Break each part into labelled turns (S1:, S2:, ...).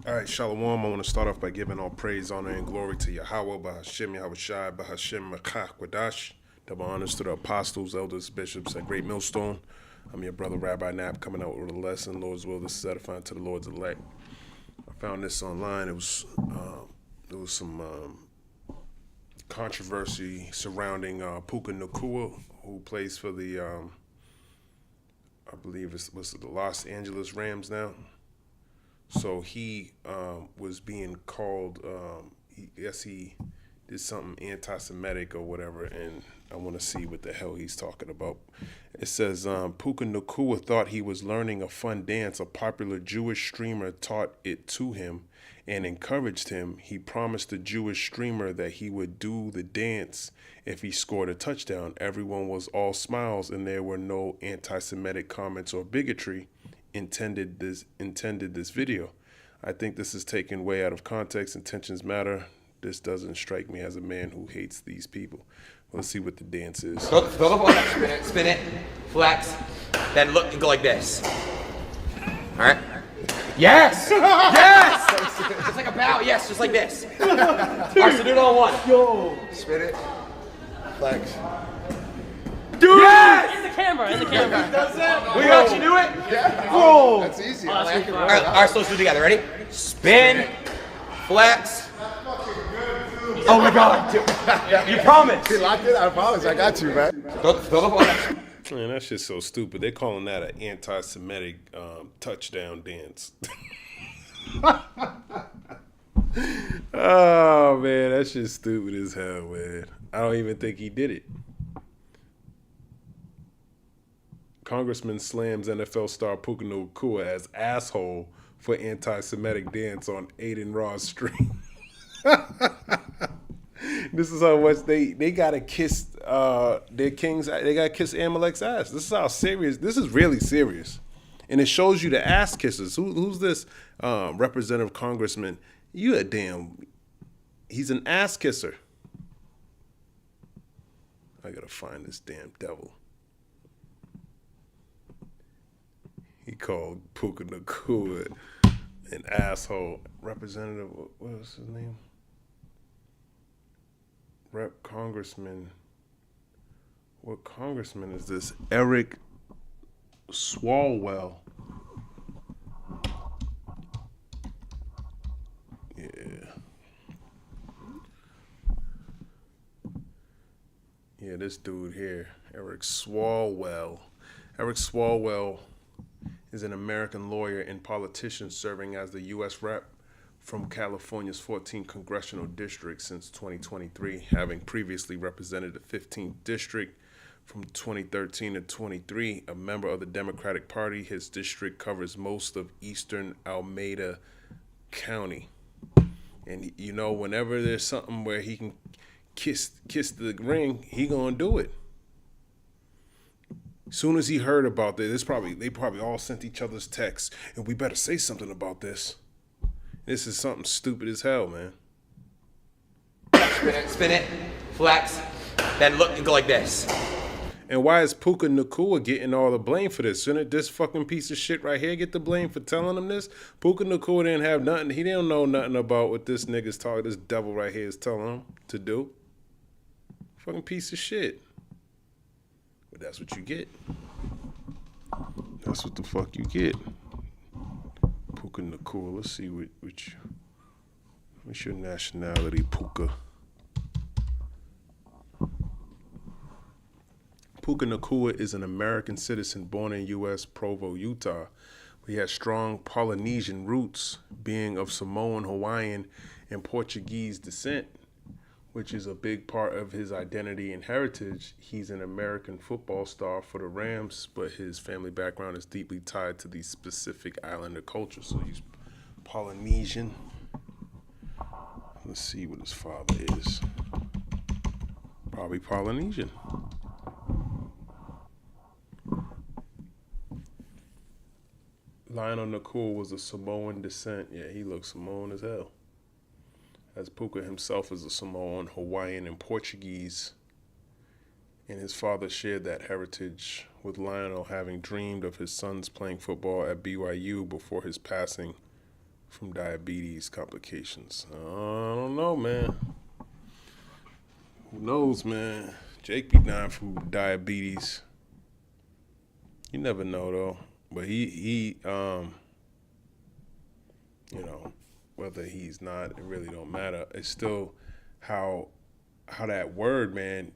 S1: All right, Shalom. I want to start off by giving all praise, honor, and glory to Yahweh, Bahashim, Yahushai, Bahashim, Makach, Wadash. Double honors to the apostles, elders, bishops at Great Millstone. I'm your brother, Rabbi Knapp, coming out with a lesson. Lord's will, this is edifying to the Lord's elect. I found this online. There was some controversy surrounding Puka Nacua, who plays for the, I believe it was the Los Angeles Rams now. So he was being called, he did something anti-Semitic or whatever, and I want to see what the hell he's talking about. It says, Puka Nacua thought he was learning a fun dance. A popular Jewish streamer taught it to him and encouraged him. He promised the Jewish streamer that he would do the dance if he scored a touchdown. Everyone was all smiles, and there were no anti-Semitic comments or bigotry intended this video. I think this is taken way out of context. Intentions matter. This doesn't strike me as a man who hates these people. Let's see what the dance is.
S2: Throw the ball, spin it, flex, then look and go like this. All right. Yes! Yes! Just like a bow, yes, just like this. All right, so do it all in one.
S3: Yo!
S4: Spin it. Flex.
S2: Dude! Yes!
S3: In the camera.
S2: We actually do it?
S4: Yeah.
S3: Bro!
S4: That's easy. I like it.
S2: All right, so let's do it together. Ready? Spin, flex. Oh my God! You promised.
S4: You locked it? I promise. I got you, man.
S2: Throw the ball.
S1: Man, that shit's so stupid. They're calling that an anti-Semitic touchdown dance. Oh, man, that shit's stupid as hell, man. I don't even think he did it. Congressman slams NFL star Puka Nacua as asshole for anti-Semitic dance on Aiden Ross stream. This is how much they gotta kiss their kings. They gotta kiss Amalek's ass. This is how serious. This is really serious, and it shows you the ass kissers. Who's this representative congressman? You a damn. He's an ass kisser. I gotta find this damn devil. He called Puka Nacua an asshole. Representative, what was his name? Rep Congressman. What congressman is this? Eric Swalwell. Yeah. Yeah, this dude here, Eric Swalwell. Eric Swalwell is an American lawyer and politician serving as the U.S. Rep from California's 14th Congressional District since 2023, having previously represented the 15th District from 2013 to 23. A member of the Democratic Party, his district covers most of eastern Alameda County. And, you know, whenever there's something where he can kiss the ring, he gonna do it. Soon as he heard about this, they probably all sent each other's texts, and we better say something about this. This is something stupid as hell, man.
S2: Spin it, flex, then look and go like this.
S1: And why is Puka Nacua getting all the blame for this? Shouldn't this fucking piece of shit right here get the blame for telling him this? Puka Nacua didn't have nothing. He didn't know nothing about what this nigga's talking. This devil right here is telling him to do. Fucking piece of shit. But that's what you get. That's what the fuck you get. Puka Nacua. Let's see what's your nationality, Puka. Puka Nacua is an American citizen born in U.S. Provo, Utah. He has strong Polynesian roots, being of Samoan, Hawaiian, and Portuguese descent, which is a big part of his identity and heritage. He's an American football star for the Rams, but his family background is deeply tied to the specific islander culture. So he's Polynesian. Let's see what his father is. Probably Polynesian. Lionel Nacua was of Samoan descent. Yeah, he looks Samoan as hell. As Puka himself is a Samoan, Hawaiian, and Portuguese. And his father shared that heritage with Lionel, having dreamed of his sons playing football at BYU before his passing from diabetes complications. I don't know, man. Who knows, man? Jake be dying from diabetes. You never know though. But he you know, whether he's not, it really don't matter. It's still how that word, man,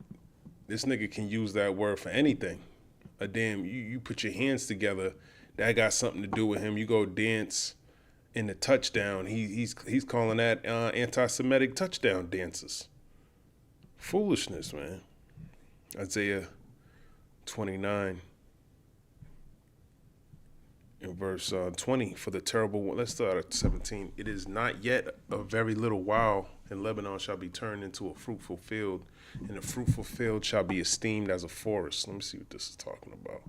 S1: this nigga can use that word for anything. You put your hands together, that got something to do with him. You go dance in the touchdown. He's calling that anti-Semitic touchdown dances. Foolishness, man. Isaiah 29 in verse 20, for the terrible one. Let's start at 17. It is not yet a very little while, and Lebanon shall be turned into a fruitful field, and a fruitful field shall be esteemed as a forest. Let me see what this is talking about.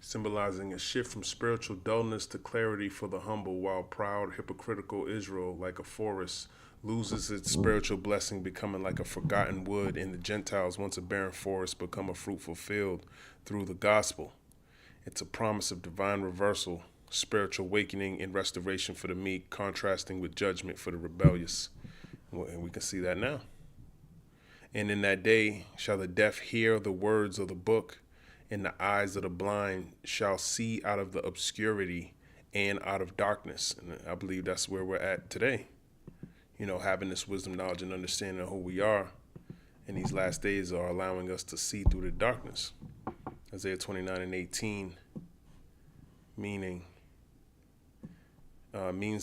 S1: Symbolizing a shift from spiritual dullness to clarity for the humble, while proud, hypocritical Israel, like a forest, loses its spiritual blessing, becoming like a forgotten wood, and the Gentiles, once a barren forest, become a fruitful field through the gospel. It's a promise of divine reversal, spiritual awakening and restoration for the meek, contrasting with judgment for the rebellious. And we can see that now. And in that day shall the deaf hear the words of the book, and the eyes of the blind shall see out of the obscurity and out of darkness. And I believe that's where we're at today. You know, having this wisdom, knowledge, and understanding of who we are in these last days are allowing us to see through the darkness. Isaiah 29 and 18 means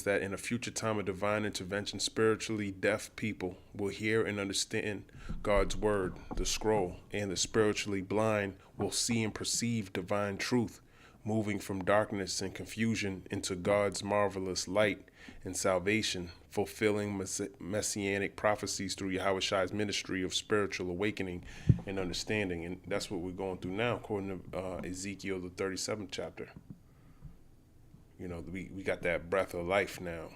S1: that in a future time of divine intervention, spiritually deaf people will hear and understand God's word, the scroll, and the spiritually blind will see and perceive divine truth, moving from darkness and confusion into God's marvelous light and salvation, fulfilling messianic prophecies through Yahushai's ministry of spiritual awakening and understanding. And that's what we're going through now, according to Ezekiel, the 37th chapter. You know, we got that breath of life now.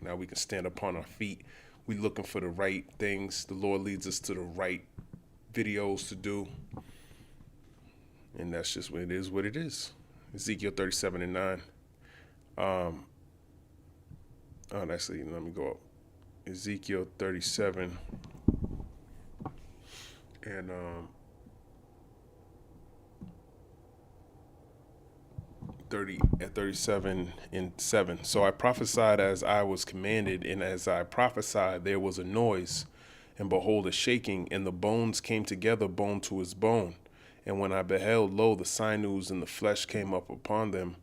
S1: Now we can stand upon our feet. We looking for the right things. The Lord leads us to the right videos to do. And that's just what it is. Ezekiel 37 and 9. Actually, let me go up. Ezekiel 37 and 37 and 7. So I prophesied as I was commanded, and as I prophesied, there was a noise, and behold, a shaking, and the bones came together, bone to his bone. And when I beheld, lo, the sinews and the flesh came up upon them,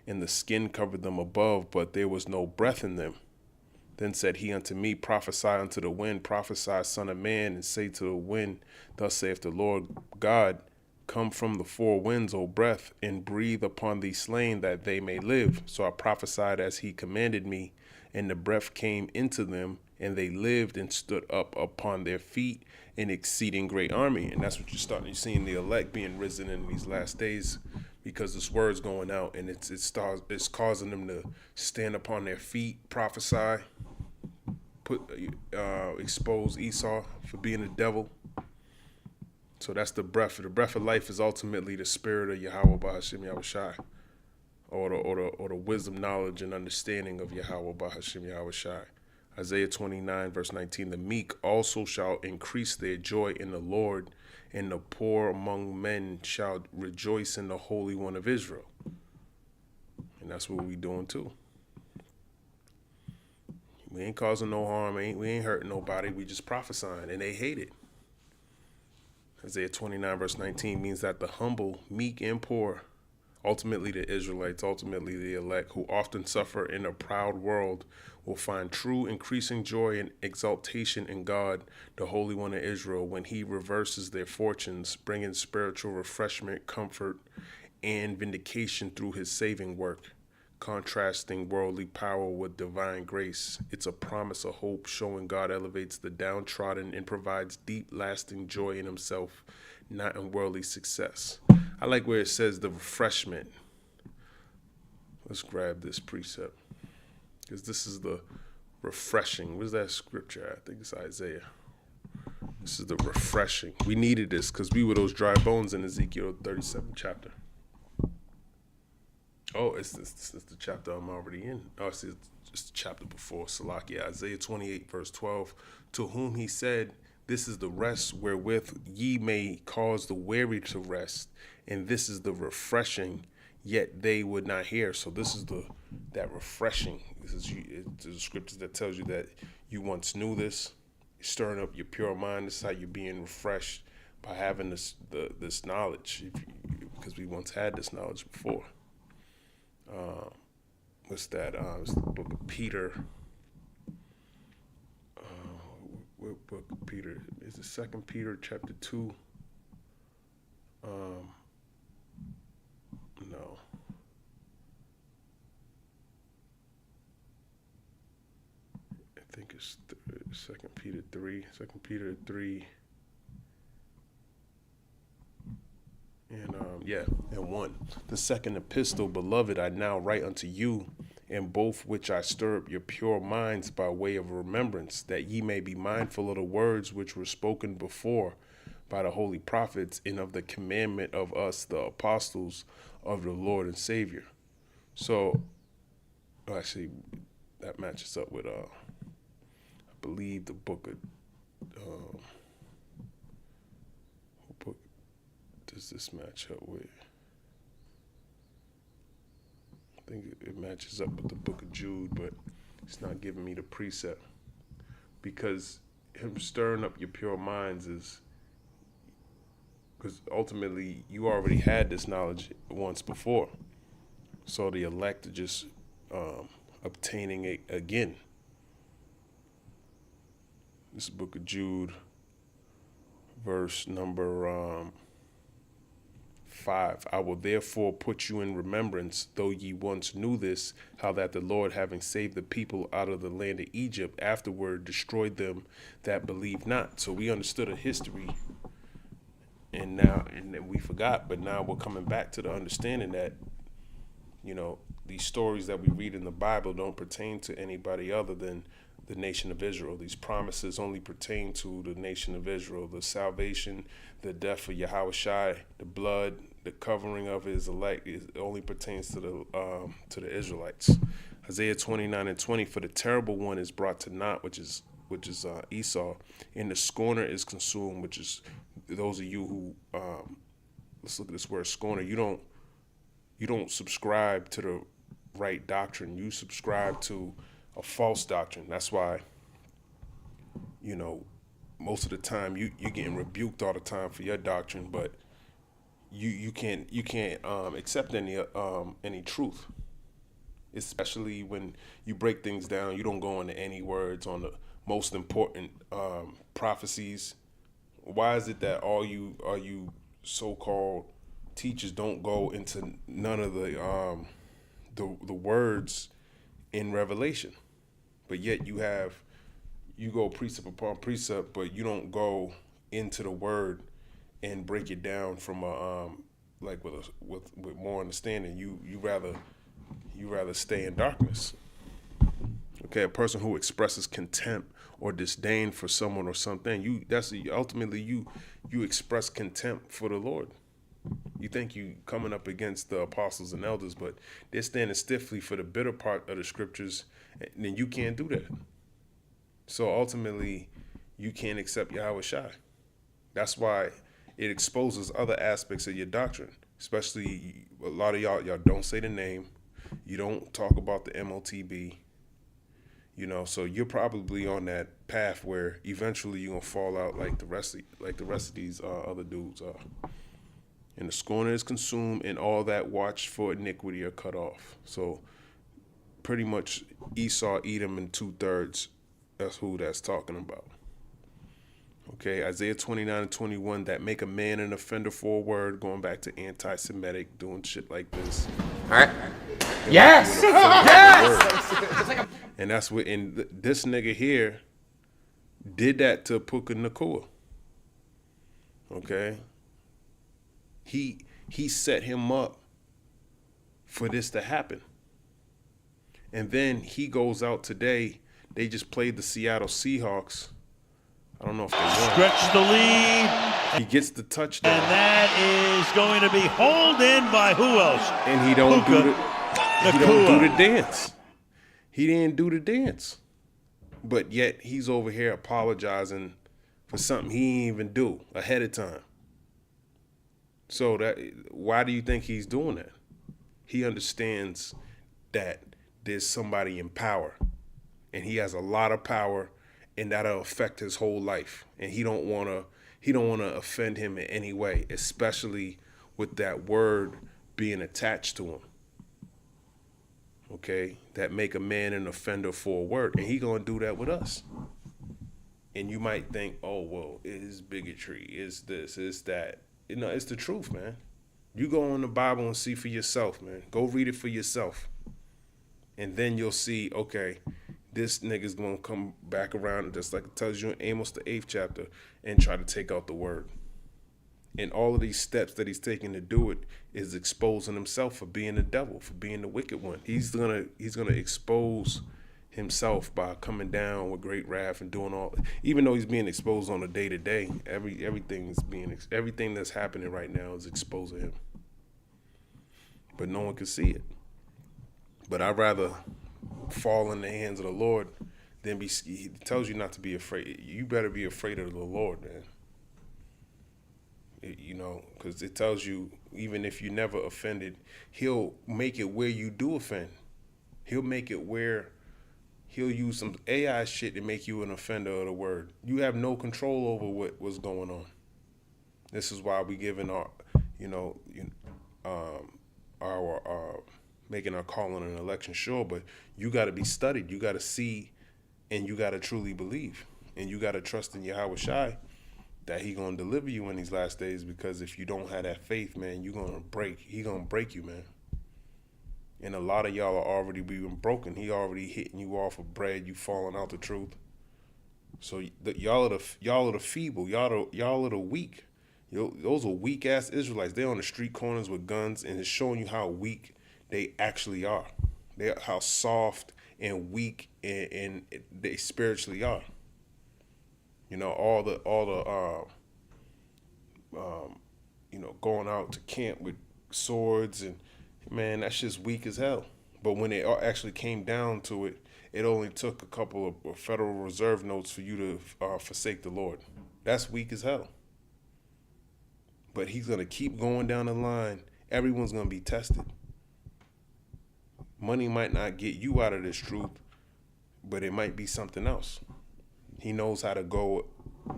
S1: and the skin covered them above, but there was no breath in them. Then said he unto me, prophesy unto the wind, prophesy, son of man, and say to the wind, thus saith the Lord God, come from the four winds, O breath, and breathe upon these slain, that they may live. So I prophesied as he commanded me, and the breath came into them, and they lived and stood up upon their feet, an exceeding great army. And that's what you're seeing the elect being risen in these last days, because this word's going out, and it's causing them to stand upon their feet, prophesy, expose Esau for being a devil. So that's the breath. The breath of life is ultimately the spirit of Yahweh Bahashim Yahushai, or the wisdom, knowledge, and understanding of Yahweh Bahashim Yahushai. Isaiah 29, verse 19, the meek also shall increase their joy in the Lord, and the poor among men shall rejoice in the Holy One of Israel. And that's what we doing too. We ain't causing no harm. We ain't hurting nobody. We just prophesying, and they hate it. Isaiah 29, verse 19 means that the humble, meek, and poor, ultimately the Israelites, ultimately the elect, who often suffer in a proud world, will find true increasing joy and exaltation in God, the Holy One of Israel, when he reverses their fortunes, bringing spiritual refreshment, comfort, and vindication through his saving work, contrasting worldly power with divine grace. It's a promise of hope, showing God elevates the downtrodden and provides deep, lasting joy in himself, not in worldly success. I like where it says the refreshment. Let's grab this precept, because this is the refreshing. Where's that scripture at? I think it's Isaiah. This is the refreshing. We needed this because we were those dry bones in Ezekiel 37 chapter. Oh, it's the chapter I'm already in. Oh, it's just the chapter before Salakia, Isaiah 28, verse 12. To whom he said, this is the rest wherewith ye may cause the weary to rest, and this is the refreshing, yet they would not hear. So this is that refreshing. It's the scriptures that tells you that you once knew this, stirring up your pure mind. This is how you're being refreshed by having this knowledge, because we once had this knowledge before. What's that? It's the book of Peter. What book of Peter? Is it 2 Peter chapter 2? No. I think it's 2 Peter 3. 2 Peter 3. And 1. The second epistle, beloved, I now write unto you, in both which I stir up your pure minds by way of remembrance, that ye may be mindful of the words which were spoken before by the holy prophets, and of the commandment of us, the apostles of the Lord and Savior. So, actually, that matches up with, I believe, the book of, what book does this match up with? I think it matches up with the book of Jude, but it's not giving me the precept, because him stirring up your pure minds is because ultimately you already had this knowledge once before. So the elect are just obtaining it again. This is the book of Jude, verse number 5. I will therefore put you in remembrance, though ye once knew this, how that the Lord, having saved the people out of the land of Egypt, afterward destroyed them that believed not. So we understood a history, and then we forgot, but now we're coming back to the understanding that, these stories that we read in the Bible don't pertain to anybody other than the nation of Israel. These promises only pertain to the nation of Israel. The salvation, the death of Yahushua, the blood, the covering of his elect, it only pertains to the Israelites. Isaiah 29:20, for the terrible one is brought to naught, which is Esau, and the scorner is consumed, which is those of you who let's look at this word scorner. You don't subscribe to the right doctrine. You subscribe to a false doctrine. That's why, most of the time you're getting rebuked all the time for your doctrine, but you can't accept any truth, especially when you break things down. You don't go into any words on the most important prophecies. Why is it that all you so-called teachers don't go into none of the words in Revelation? But yet you go precept upon precept, but you don't go into the word and break it down from with more understanding. You rather stay in darkness. Okay, a person who expresses contempt or disdain for someone or something, ultimately you express contempt for the Lord. You think you coming up against the apostles and elders, but they're standing stiffly for the bitter part of the scriptures, and then you can't do that. So ultimately, you can't accept Yahushua. That's why it exposes other aspects of your doctrine, especially a lot of y'all don't say the name. You don't talk about the MOTB. So you're probably on that path where eventually you're gonna fall out like the rest of these other dudes are. And the scorner is consumed, and all that watch for iniquity are cut off. So pretty much Esau, Edom, and 2/3. That's who that's talking about. Okay, Isaiah 29:21, that make a man an offender for a word, going back to anti-Semitic, doing shit like this.
S2: All right. Yes. Yes.
S1: And that's what, and this nigga here did that to Puka Nacua. Okay. He set him up for this to happen. And then he goes out today. They just played the Seattle Seahawks. I don't know if they won.
S3: Stretch the lead.
S1: He gets the touchdown.
S3: And that is going to be hauled in by who else?
S1: And he don't
S3: Puka.
S1: do He don't do the dance. He didn't do the dance. But yet he's over here apologizing for something he didn't even do ahead of time. So why do you think he's doing that? He understands that there's somebody in power, and he has a lot of power, and that'll affect his whole life. And he don't wanna offend him in any way, especially with that word being attached to him. Okay, that make a man an offender for a word, and he gonna do that with us. And you might think, oh well, it is bigotry, it's this, it's that. It's the truth, man. You go in the Bible and see for yourself, man. Go read it for yourself, and then you'll see, okay, this nigga's gonna come back around, just like it tells you in Amos the 8th chapter, and try to take out the word. And all of these steps that he's taking to do it is exposing himself for being the devil, for being the wicked one. He's gonna expose himself by coming down with great wrath and doing all. Even though he's being exposed on a day to day, everything that's happening right now is exposing him. But no one can see it. But I'd rather fall in the hands of the Lord than be. He tells you not to be afraid. You better be afraid of the Lord, man. Because it tells you, even if you never offended, he'll make it where you do offend. He'll make it where he'll use some AI shit to make you an offender of the word. You have no control over what's going on. This is why we giving our making our calling an election sure. But you got to be studied. You got to see, and you got to truly believe, and you got to trust in Yahweh Shai that he gonna deliver you in these last days. Because if you don't have that faith, man, he gonna break you, man. And a lot of y'all are already being broken. He already hitting you off of bread. You falling out the truth. So y'all are the feeble. Y'all are the weak. Those are weak ass Israelites. They're on the street corners with guns, and it's showing you how weak they actually are. How soft and weak and they spiritually are. All the going out to camp with swords, and man, that's just weak as hell. But when it actually came down to it, it only took a couple of Federal Reserve notes for you to forsake the Lord. That's weak as hell. But he's gonna keep going down the line. Everyone's gonna be tested. Money might not get you out of this truth, but it might be something else. He knows how to go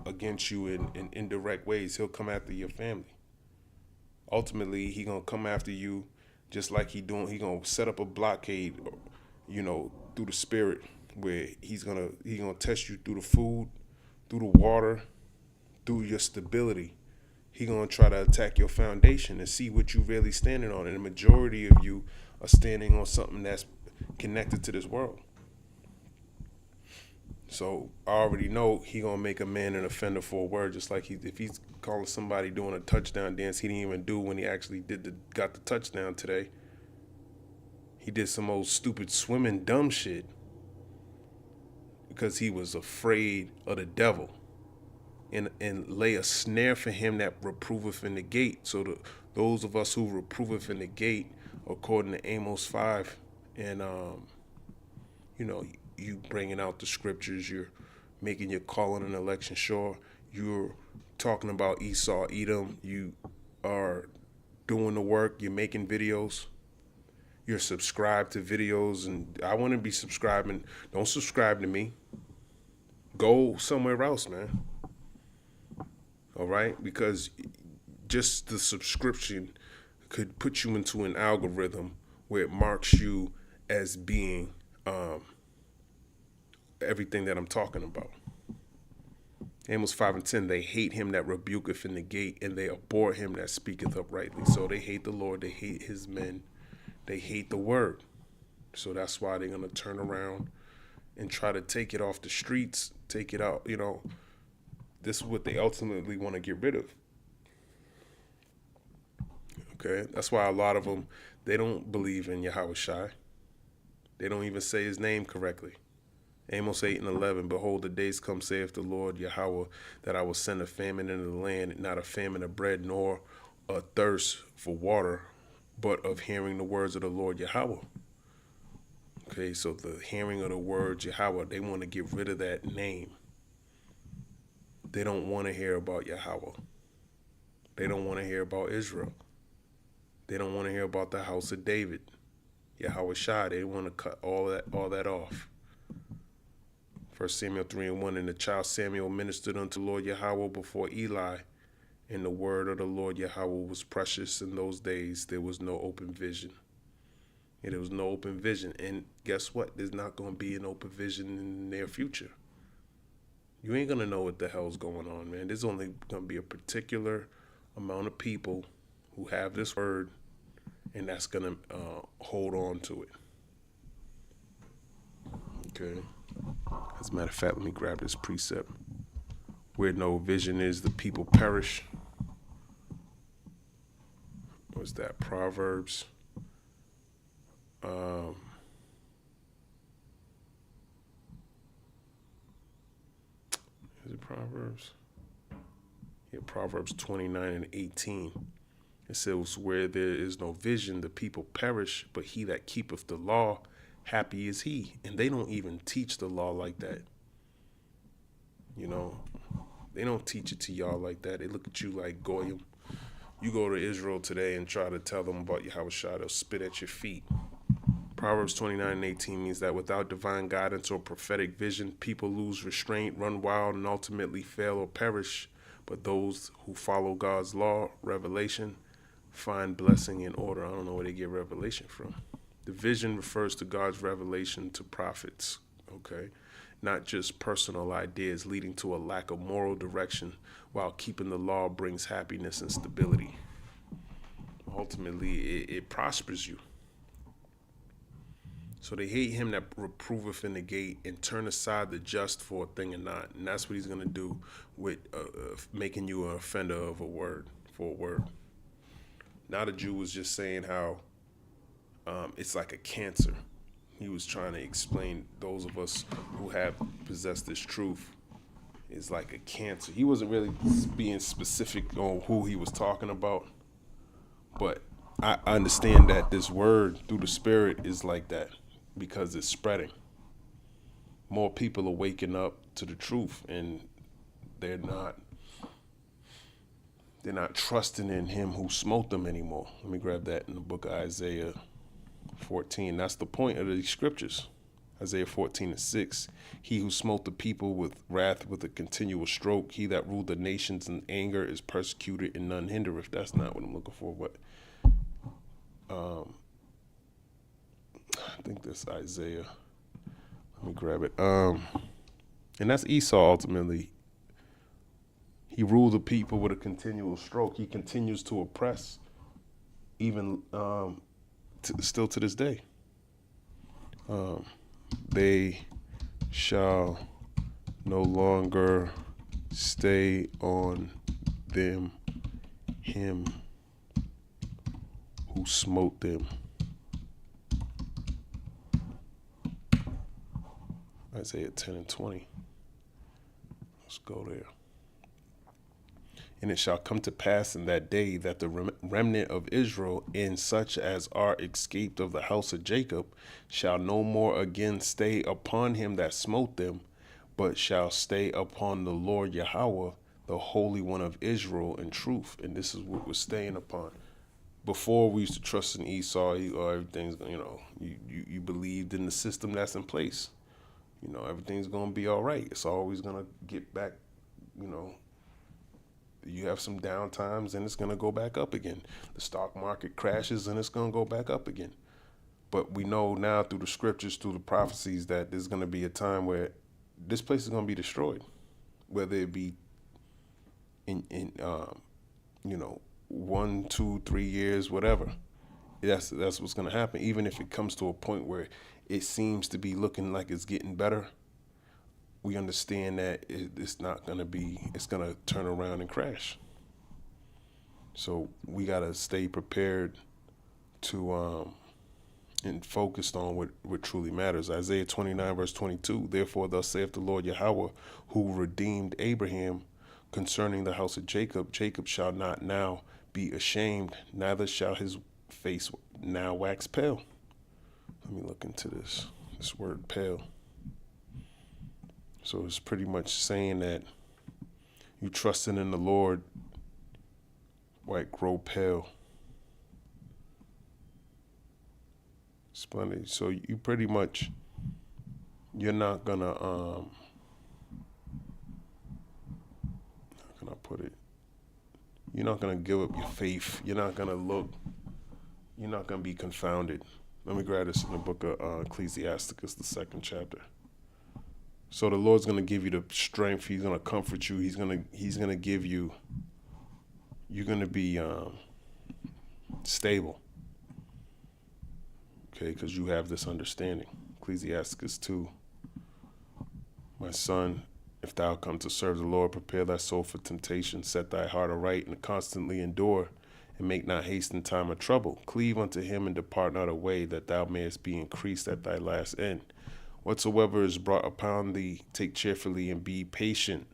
S1: against you in indirect ways. He'll come after your family. Ultimately, he gonna come after you just like he gonna set up a blockade, through the spirit, where he gonna test you through the food, through the water, through your stability. He gonna try to attack your foundation and see what you really standing on. And the majority of you are standing on something that's connected to this world. So I already know he gonna make a man an offender for a word, just like if he's calling somebody doing a touchdown dance he didn't even do when he actually got the touchdown today. He did some old stupid swimming dumb shit because he was afraid of the devil, and lay a snare for him that reproveth in the gate. So those of us who reproveth in the gate, according to Amos 5, and you bringing out the scriptures, you're making your calling an election sure, you're talking about Esau, Edom, you are doing the work, you're making videos, you're subscribed to videos, and I want to be subscribing. Don't subscribe to me. Go somewhere else, man. All right? Because just the subscription could put you into an algorithm where it marks you as being everything that I'm talking about. Amos 5:10, they hate him that rebuketh in the gate, and they abhor him that speaketh uprightly. So they hate the Lord, they hate his men, they hate the word. So that's why they're going to turn around and try to take it off the streets, take it out, This is what they ultimately want to get rid of. Okay, that's why a lot of them, they don't believe in Yahweh Shai. They don't even say his name correctly. Amos 8:11, behold, the days come, saith the Lord Yahweh, that I will send a famine into the land, not a famine of bread, nor a thirst for water, but of hearing the words of the Lord Yahweh. Okay, so the hearing of the word Yahweh, they want to get rid of that name. They don't want to hear about Yahweh. They don't want to hear about Israel. They don't want to hear about the house of David, Yahweh Shai. They want to cut all that off. 1 Samuel 3:1, and the child Samuel ministered unto Lord Yahweh before Eli, and the word of the Lord Yahweh was precious in those days. There was no open vision. And there was no open vision. And guess what? There's not going to be an open vision in the near future. You ain't going to know what the hell's going on, man. There's only going to be a particular amount of people who have this word, and that's going to hold on to it. Okay. As a matter of fact, let me grab this precept. Where no vision is, the people perish. What's that? Proverbs. Is it Proverbs? Yeah, Proverbs 29:18. It says, where there is no vision, the people perish, but he that keepeth the law, happy is he. And they don't even teach the law like that. You know, they don't teach it to y'all like that. They look at you like Goyim. You go to Israel today and try to tell them about Yahweh Shai, they'll spit at your feet. Proverbs 29:18 means that without divine guidance or prophetic vision, people lose restraint, run wild, and ultimately fail or perish. But those who follow God's law, revelation, find blessing and order. I don't know where they get revelation from. The vision refers to God's revelation to prophets, okay? Not just personal ideas leading to a lack of moral direction, while keeping the law brings happiness and stability. Ultimately, it prospers you. So they hate him that reproveth in the gate and turn aside the just for a thing and not. And that's what he's going to do with making you an offender of a word, for a word. Now the Jew was just saying how it's like a cancer. He was trying to explain those of us who have possessed this truth is like a cancer. He wasn't really being specific on who he was talking about, but I understand that this word through the Spirit is like that because it's spreading. More people are waking up to the truth, and they're not trusting in him who smote them anymore. Let me grab that in the book of Isaiah 14. That's the point of these scriptures. Isaiah 14:6. He who smote the people with wrath with a continual stroke, he that ruled the nations in anger is persecuted and none hindereth. That's not what I'm looking for, but I think that's Isaiah. Let me grab it. And that's Esau ultimately. He ruled the people with a continual stroke. He continues to oppress, even still to this day. They shall no longer stay on them, him who smote them. Isaiah 10:20. Let's go there. And it shall come to pass in that day that the remnant of Israel, and such as are escaped of the house of Jacob, shall no more again stay upon him that smote them, but shall stay upon the Lord Yahweh, the Holy One of Israel, in truth. And this is what we're staying upon. Before, we used to trust in Esau. Everything's, you believed in the system that's in place. Everything's going to be all right. It's always going to get back, you have some down times and it's going to go back up again. The stock market crashes and it's going to go back up again. But we know now through the scriptures, through the prophecies, that there's going to be a time where this place is going to be destroyed, whether it be in 1, 2, 3 years, whatever. That's what's going to happen. Even if it comes to a point where it seems to be looking like it's getting better, we understand that it's not going to be, it's going to turn around and crash. So we got to stay prepared to and focused on what truly matters. Isaiah 29:22. Therefore thus saith the Lord Yahweh, who redeemed Abraham, concerning the house of Jacob. Jacob shall not now be ashamed, neither shall his face now wax pale. Let me look into this. This word pale. So it's pretty much saying that you trusting in the Lord, white grow pale. Splendid. So you pretty much, you're not gonna, how can I put it? You're not gonna give up your faith. You're not gonna be confounded. Let me grab this in the book of Ecclesiasticus, the 2nd chapter. So the Lord's gonna give you the strength. He's gonna comfort you. He's gonna give you. You're gonna be stable. Okay, because you have this understanding. Ecclesiasticus 2. My son, if thou come to serve the Lord, prepare thy soul for temptation, set thy heart aright, and constantly endure, and make not haste in time of trouble. Cleave unto him, and depart not away, that thou mayest be increased at thy last end. Whatsoever is brought upon thee, take cheerfully, and be patient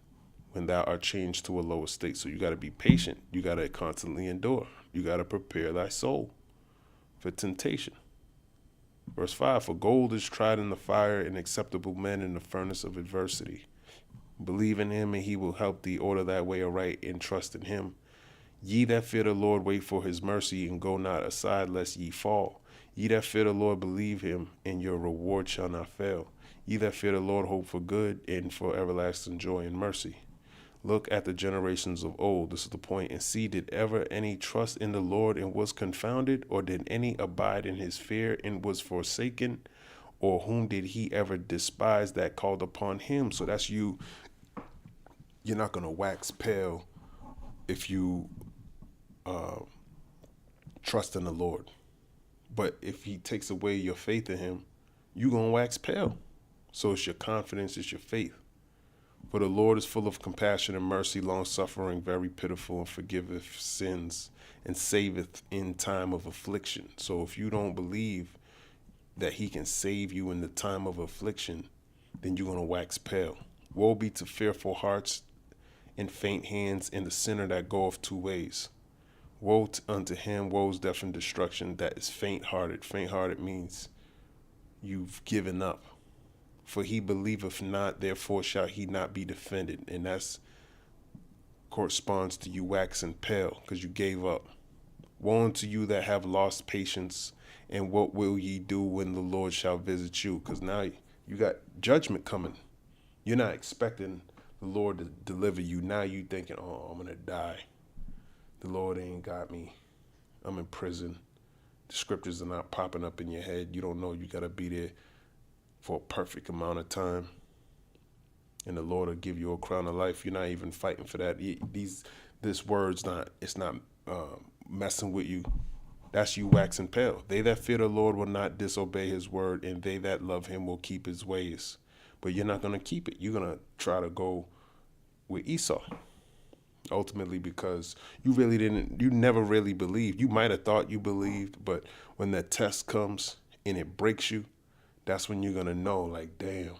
S1: when thou art changed to a lower state. So you got to be patient. You got to constantly endure. You got to prepare thy soul for temptation. Verse 5, for gold is tried in the fire, and acceptable men in the furnace of adversity. Believe in him, and he will help thee. Order thy way aright, and trust in him. Ye that fear the Lord, wait for his mercy, and go not aside, lest ye fall. Ye that fear the Lord, believe him, and your reward shall not fail. Ye that fear the Lord, hope for good, and for everlasting joy and mercy. Look at the generations of old. This is the point. And see, did ever any trust in the Lord and was confounded? Or did any abide in his fear and was forsaken? Or whom did he ever despise that called upon him? So that's you. You're not going to wax pale if you trust in the Lord. But if he takes away your faith in him, you're going to wax pale. So it's your confidence, it's your faith. For the Lord is full of compassion and mercy, long-suffering, very pitiful, and forgiveth sins, and saveth in time of affliction. So if you don't believe that he can save you in the time of affliction, then you're going to wax pale. Woe be to fearful hearts and faint hands, and the sinner that goeth 2 ways. Woe unto him, woe's death and destruction, that is faint-hearted. Faint-hearted means you've given up. For he believeth not, therefore shall he not be defended. And that's corresponds to you waxing pale, because you gave up. Woe unto you that have lost patience, and what will ye do when the Lord shall visit you? Because now you got judgment coming. You're not expecting the Lord to deliver you. Now you thinking, oh, I'm going to die. The Lord ain't got me. I'm in prison. The scriptures are not popping up in your head. You don't know you got to be there for a perfect amount of time. And the Lord will give you a crown of life. You're not even fighting for that. This word's not, it's not messing with you. That's you waxing pale. They that fear the Lord will not disobey his word, and they that love him will keep his ways. But you're not going to keep it. You're going to try to go with Esau. Ultimately, because you never really believed. You might have thought you believed, but when that test comes and it breaks you, that's when you're going to know, like, damn,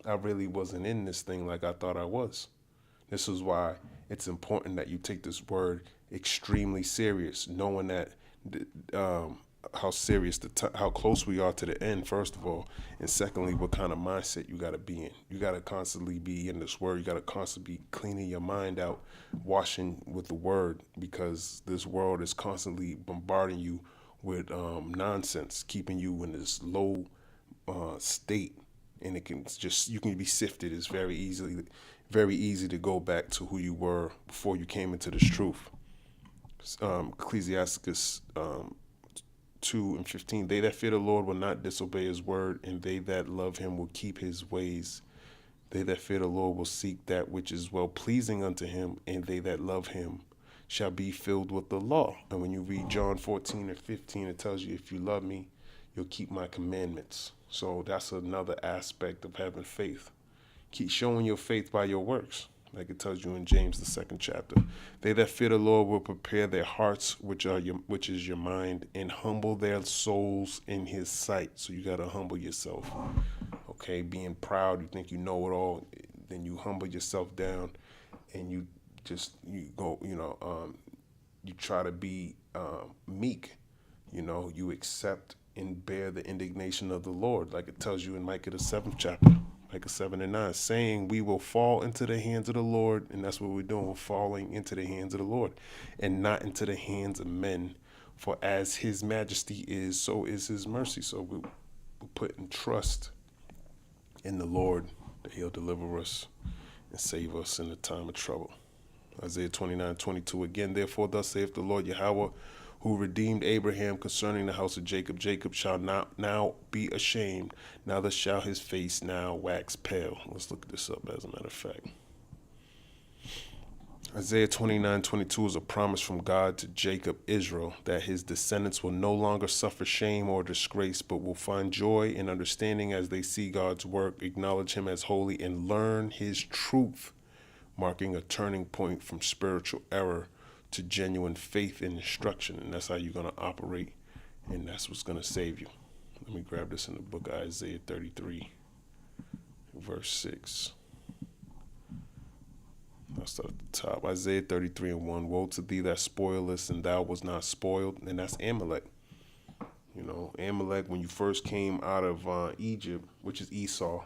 S1: I really wasn't in this thing like I thought I was. This is why it's important that you take this word extremely serious, knowing that how serious, how close we are to the end, first of all, and secondly, what kind of mindset you got to be in. You got to constantly be in this word. You got to constantly be cleaning your mind out, washing with the word, because this world is constantly bombarding you with nonsense, keeping you in this low state, and it can just, you can be sifted. It's very easy to go back to who you were before you came into this truth. Ecclesiasticus 2:15, they that fear the Lord will not disobey his word, and they that love him will keep his ways. They that fear the Lord will seek that which is well pleasing unto him, and they that love him shall be filled with the law. And when you read John 14:15, it tells you, if you love me, you'll keep my commandments. So that's another aspect of having faith. Keep showing your faith by your works, like it tells you in James, the 2nd chapter. They that fear the Lord will prepare their hearts, which is your mind, and humble their souls in his sight. So you got to humble yourself. Okay, being proud, you think you know it all, then you humble yourself down, and you try to be meek. You accept and bear the indignation of the Lord, like it tells you in Micah the 7th chapter, Micah 7 and 9, saying, we will fall into the hands of the Lord, and that's what we're doing, we're falling into the hands of the Lord, and not into the hands of men. For as his majesty is, so is his mercy. So we're putting trust in the Lord that he'll deliver us and save us in the time of trouble. Isaiah 29:22, again, therefore thus saith the Lord Yahweh, who redeemed Abraham concerning the house of Jacob. Jacob shall not now be ashamed, neither shall his face now wax pale. Let's look this up as a matter of fact. Isaiah 29:22 is a promise from God to Jacob, Israel, that his descendants will no longer suffer shame or disgrace, but will find joy and understanding as they see God's work, acknowledge him as holy, and learn his truth, marking a turning point from spiritual error to genuine faith and instruction. And that's how you're going to operate, and that's what's going to save you. Let me grab this in the book of Isaiah 33, verse 6. I'll start at the top. Isaiah 33:1. Woe to thee that spoilest, and thou was not spoiled. And that's Amalek. You know, Amalek, when you first came out of Egypt, which is Esau,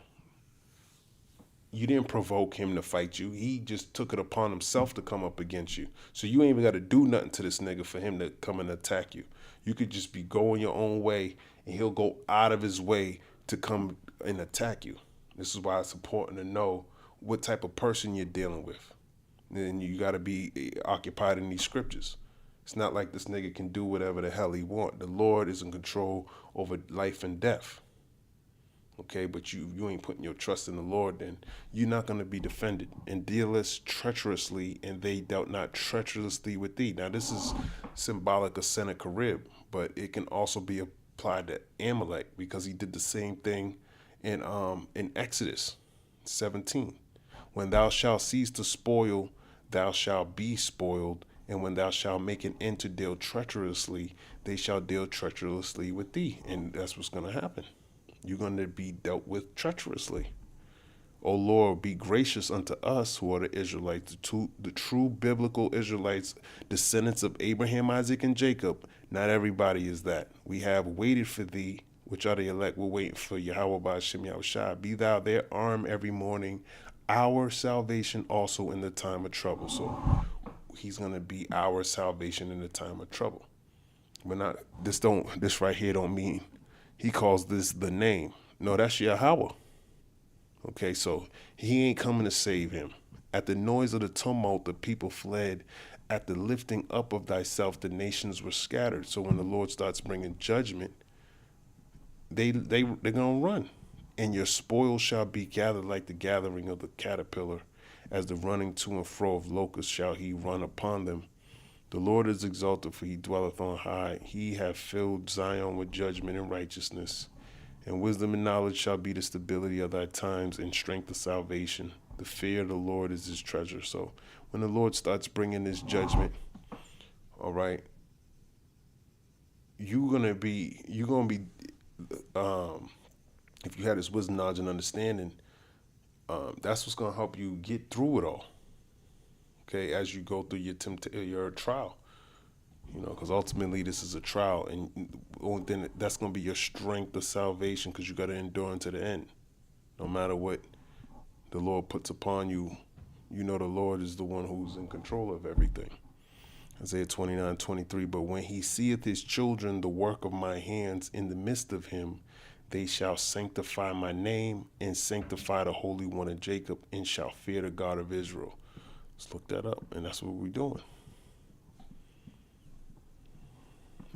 S1: you didn't provoke him to fight you. He just took it upon himself to come up against you. So you ain't even got to do nothing to this nigga for him to come and attack you. You could just be going your own way, and he'll go out of his way to come and attack you. This is why it's important to know what type of person you're dealing with. And you got to be occupied in these scriptures. It's not like this nigga can do whatever the hell he want. The Lord is in control over life and death. Okay, but you ain't putting your trust in the Lord, then you're not going to be defended. And dealest treacherously, and they dealt not treacherously with thee. Now, this is symbolic of Sennacherib, but it can also be applied to Amalek, because he did the same thing in Exodus 17. When thou shalt cease to spoil, thou shalt be spoiled, and when thou shalt make an end to deal treacherously, they shall deal treacherously with thee. And that's what's going to happen. You're going to be dealt with treacherously. O Lord, be gracious unto us who are the Israelites, the true biblical Israelites, descendants of Abraham, Isaac, and Jacob. Not everybody is that. We have waited for thee, which are the elect. We're waiting for Yahweh by Hashem Yahushua. Be thou their arm every morning, our salvation also in the time of trouble. So he's going to be our salvation in the time of trouble. We're not, this right here don't mean he calls this the name. No, that's Yahweh. Okay, so he ain't coming to save him. At the noise of the tumult, the people fled. At the lifting up of thyself, the nations were scattered. So when the Lord starts bringing judgment, they're going to run. And your spoil shall be gathered like the gathering of the caterpillar. As the running to and fro of locusts shall he run upon them. The Lord is exalted, for he dwelleth on high. He hath filled Zion with judgment and righteousness. And wisdom and knowledge shall be the stability of thy times, and strength of salvation. The fear of the Lord is his treasure. So when the Lord starts bringing this judgment, all right, you're gonna be if you had this wisdom, knowledge, and understanding, that's what's going to help you get through it all, okay, as you go through your trial, you know, because ultimately this is a trial, and the only thing that's going to be your strength of salvation, because you got to endure unto the end. No matter what the Lord puts upon you, you know the Lord is the one who's in control of everything. Isaiah 29:23, but when he seeth his children, the work of my hands in the midst of him, they shall sanctify my name and sanctify the Holy One of Jacob, and shall fear the God of Israel. Let's look that up, and that's what we're doing.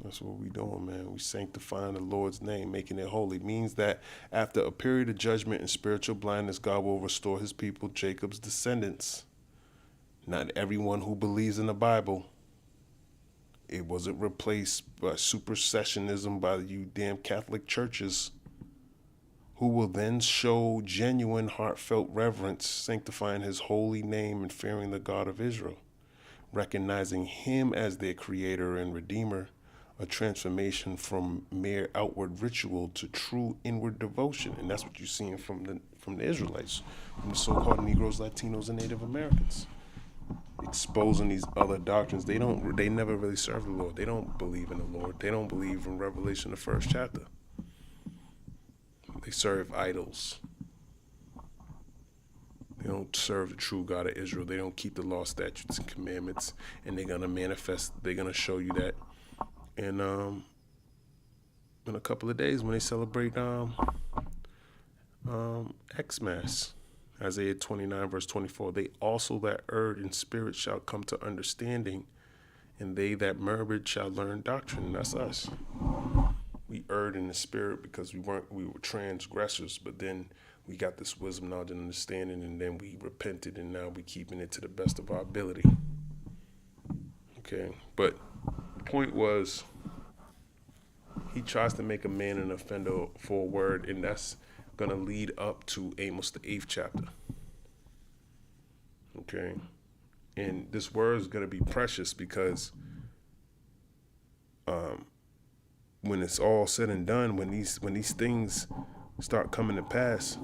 S1: That's what we're doing, man. We sanctifying the Lord's name, making it holy. Means that after a period of judgment and spiritual blindness, God will restore his people, Jacob's descendants. Not everyone who believes in the Bible. It wasn't replaced by supersessionism by you damn Catholic churches, who will then show genuine heartfelt reverence, sanctifying his holy name and fearing the God of Israel, recognizing him as their creator and redeemer, a transformation from mere outward ritual to true inward devotion. And that's what you're seeing from the Israelites, from the so-called Negroes, Latinos, and Native Americans. exposing these other doctrines. They never really serve the Lord. They don't believe in the Lord. They don't believe in Revelation, the first chapter. They serve idols. They don't serve the true God of Israel. They don't keep the law, statutes, and commandments. And they're gonna manifest. They're gonna show you that in a couple of days when they celebrate Xmas. Isaiah 29 verse 24. They also that erred in spirit shall come to understanding, and they that murmured shall learn doctrine. That's us. We erred in the spirit because we were transgressors, but then we got this wisdom, knowledge, and understanding, and then we repented, and now we keeping it to the best of our ability. Okay, but the point was, he tries to make a man an offender for a word, and that's going to lead up to Amos, the 8th chapter. Okay, and this word is going to be precious because when it's all said and done, when these things start coming to pass,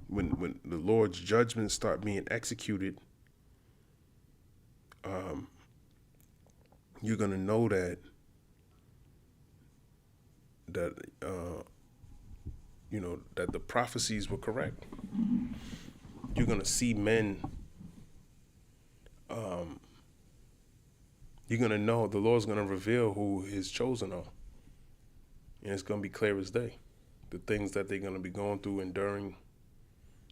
S1: when the Lord's judgments start being executed, you're gonna know that the prophecies were correct. You're gonna see men. You're gonna know the Lord's gonna reveal who His chosen are, and it's gonna be clear as day. The things that they're gonna be going through, enduring,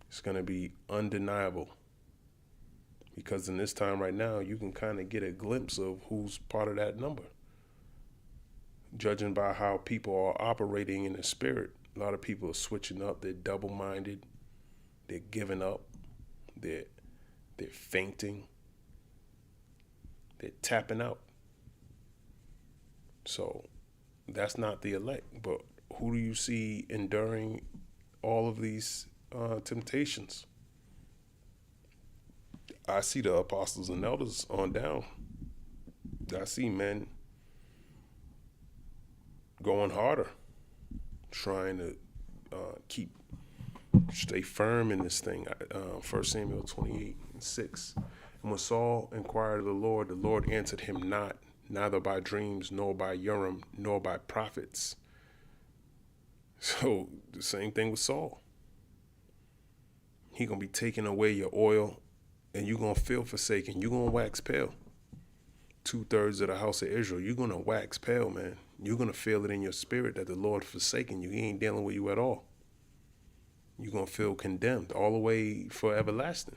S1: it's gonna be undeniable. Because in this time right now, you can kind of get a glimpse of who's part of that number. Judging by how people are operating in the spirit, a lot of people are switching up. They're double-minded. They're giving up. They're fainting. They're tapping out. So that's not the elect. But who do you see enduring all of these temptations? I see the apostles and elders on down. I see men going harder, trying to stay firm in this thing. 1 Samuel 28:6. And when Saul inquired of the Lord answered him not, neither by dreams, nor by Urim, nor by prophets. So the same thing with Saul. He gonna be taking away your oil, and you're gonna feel forsaken. You're gonna wax pale. 2/3 of the house of Israel, you're gonna wax pale, man. You're gonna feel it in your spirit that the Lord forsaken you. He ain't dealing with you at all. You're gonna feel condemned all the way for everlasting.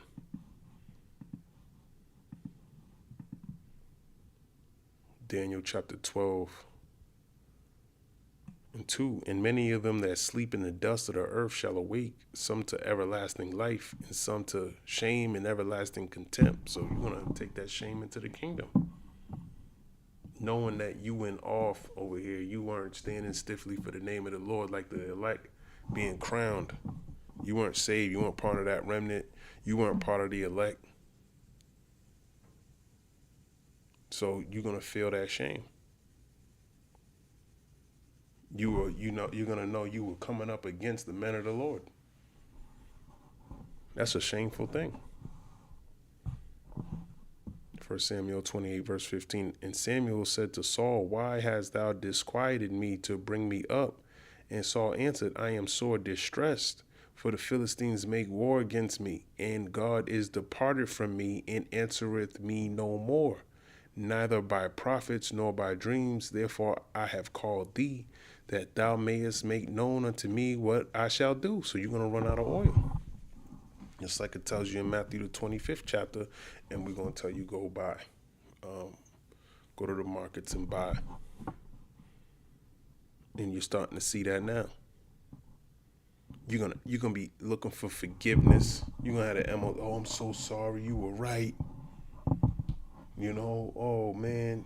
S1: Daniel chapter 12:2. And many of them that sleep in the dust of the earth shall awake, some to everlasting life, and some to shame and everlasting contempt. So you're going to take that shame into the kingdom. Knowing that you went off over here, you weren't standing stiffly for the name of the Lord like the elect being crowned. You weren't saved. You weren't part of that remnant. You weren't part of the elect. So you're going to feel that shame. You're gonna know you were coming up against the men of the Lord. That's a shameful thing. 1 Samuel 28:15. And Samuel said to Saul, why hast thou disquieted me to bring me up? And Saul answered, I am sore distressed, for the Philistines make war against me, and God is departed from me, and answereth me no more, neither by prophets nor by dreams. Therefore I have called thee, that thou mayest make known unto me what I shall do. So you're going to run out of oil. Just like it tells you in Matthew the 25th chapter, and we're going to tell you go buy. Go to the markets and buy. And you're starting to see that now. You're gonna be looking for forgiveness. You're going to have the MO, oh, I'm so sorry, you were right. Oh man,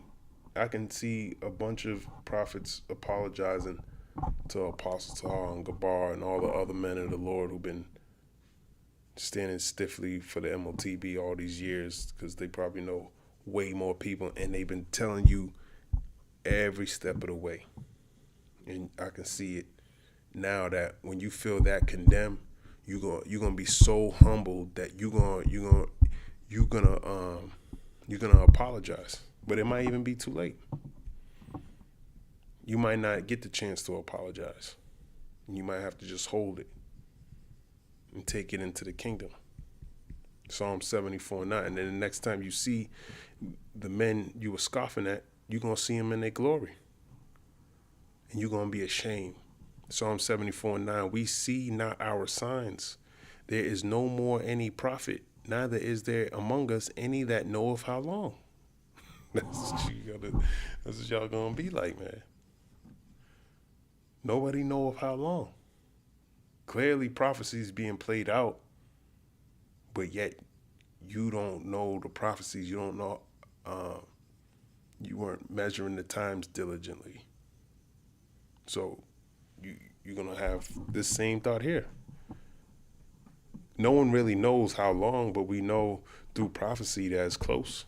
S1: I can see a bunch of prophets apologizing to Apostle Tahar and Gabar and all the other men of the Lord who've been standing stiffly for the MOTB all these years, because they probably know way more people, and they've been telling you every step of the way. And I can see it now that when you feel that condemned, you're gonna be so humbled that you're gonna you're gonna apologize, but it might even be too late. You might not get the chance to apologize. You might have to just hold it and take it into the kingdom. Psalm 74:9. And then the next time you see the men you were scoffing at, you're going to see them in their glory. And you're going to be ashamed. Psalm 74:9. We see not our signs. There is no more any prophet, neither is there among us any that knoweth how long. That's what y'all going to be like, man. Nobody know of how long. Clearly prophecy is being played out, but yet you don't know the prophecies. You don't know, you weren't measuring the times diligently. So you're going to have this same thought here. No one really knows how long, but we know through prophecy that it's close.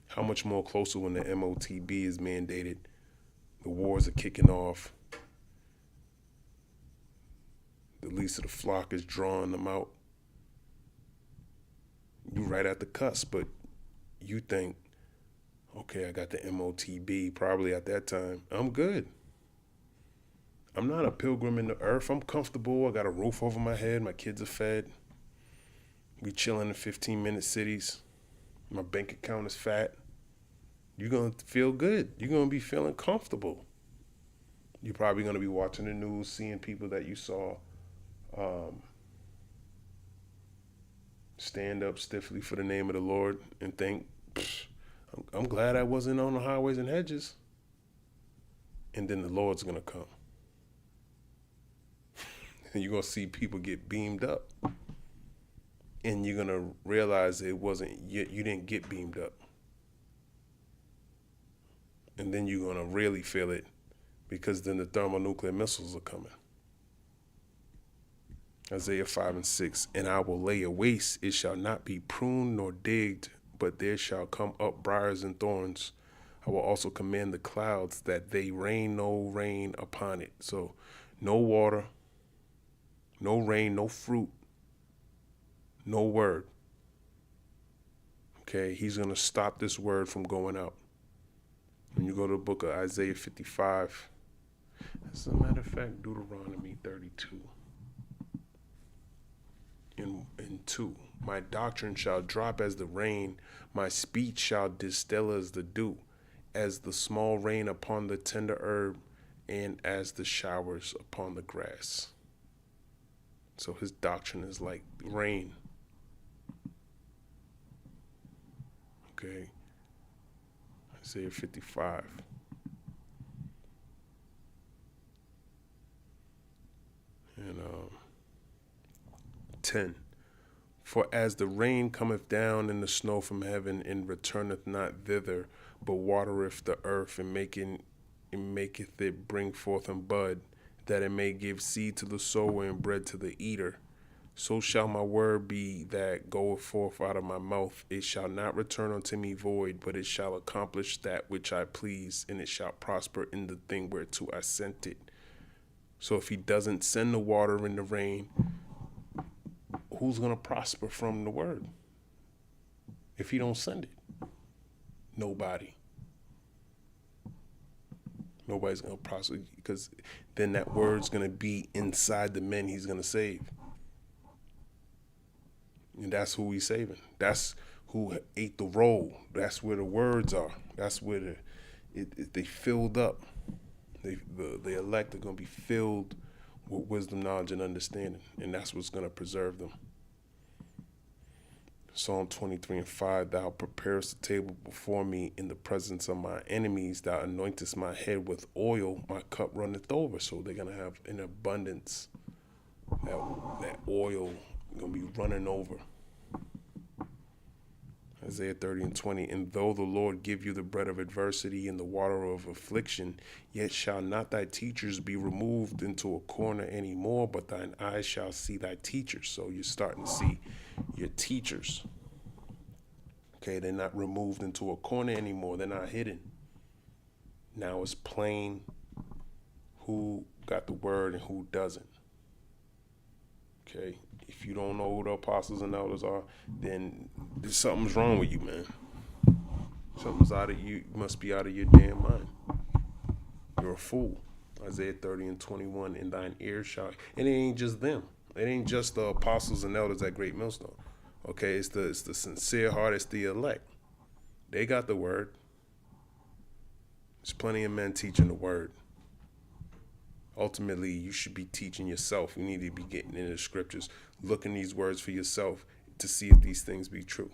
S1: How much more closer when the MOTB is mandated, the wars are kicking off, the least of the flock is drawing them out. You right at the cusp, but you think, okay, I got the MOTB. Probably at that time, I'm good. I'm not a pilgrim in the earth. I'm comfortable. I got a roof over my head. My kids are fed. We chilling in 15-minute cities. My bank account is fat. You're going to feel good. You're going to be feeling comfortable. You're probably going to be watching the news, seeing people that you saw stand up stiffly for the name of the Lord and think, I'm glad I wasn't on the highways and hedges. And then the Lord's going to come. And you're going to see people get beamed up. And you're going to realize it wasn't, you didn't get beamed up. And then you're going to really feel it, because then the thermonuclear missiles are coming. Isaiah 5:6. And I will lay a waste, it shall not be pruned nor digged, but there shall come up briars and thorns. I will also command the clouds that they rain no rain upon it. So no water, no rain, no fruit, no word. Okay, he's going to stop this word from going out. When you go to the book of Isaiah 55, as a matter of fact, Deuteronomy 32 and 2. My doctrine shall drop as the rain, my speech shall distill as the dew, as the small rain upon the tender herb, and as the showers upon the grass. So his doctrine is like rain. Okay. Isaiah 55. And 10. For as the rain cometh down and the snow from heaven, and returneth not thither, but watereth the earth, and maketh it bring forth and bud, that it may give seed to the sower and bread to the eater, so shall my word be that goeth forth out of my mouth. It shall not return unto me void, but it shall accomplish that which I please, and it shall prosper in the thing whereto I sent it. So if he doesn't send the water and the rain, who's going to prosper from the word? If he don't send it, nobody. Nobody's going to prosper, because then that word's going to be inside the men he's going to save. And that's who he's saving. That's who ate the roll. That's where the words are. That's where they filled up. The elect are going to be filled with wisdom, knowledge, and understanding. And that's what's going to preserve them. Psalm 23:5, thou preparest a table before me in the presence of my enemies. Thou anointest my head with oil. My cup runneth over. So they're going to have an abundance. That oil going to be running over. Isaiah 30:20, and though the Lord give you the bread of adversity and the water of affliction, yet shall not thy teachers be removed into a corner anymore, but thine eyes shall see thy teachers. So you're starting to see your teachers. Okay, they're not removed into a corner anymore. They're not hidden. Now it's plain who got the word and who doesn't. Okay, If you don't know who the apostles and elders are, then something's wrong with you, man. Something's out of you. Must be out of your damn mind. You're a fool. Isaiah 30:21. In thine ears shall. And it ain't just them. It ain't just the apostles and elders at Great Millstone. Okay, it's the sincere heart. It's the elect. They got the word. There's plenty of men teaching the word. Ultimately, you should be teaching yourself. You need to be getting into the scriptures, looking these words for yourself to see if these things be true.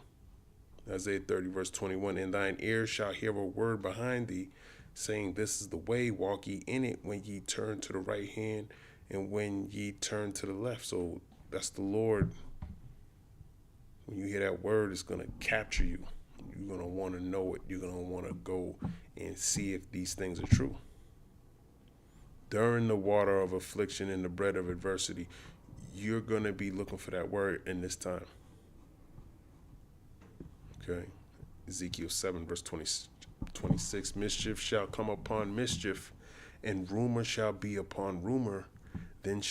S1: Isaiah 30:21. In thine ears shall hear a word behind thee, saying, this is the way, walk ye in it, when ye turn to the right hand and when ye turn to the left. So that's the Lord. When you hear that word, it's going to capture you. You're going to want to know it. You're going to want to go and see if these things are true. During the water of affliction and the bread of adversity, you're going to be looking for that word in this time. Okay. Ezekiel 7:26. Mischief shall come upon mischief, and rumor shall be upon rumor. Then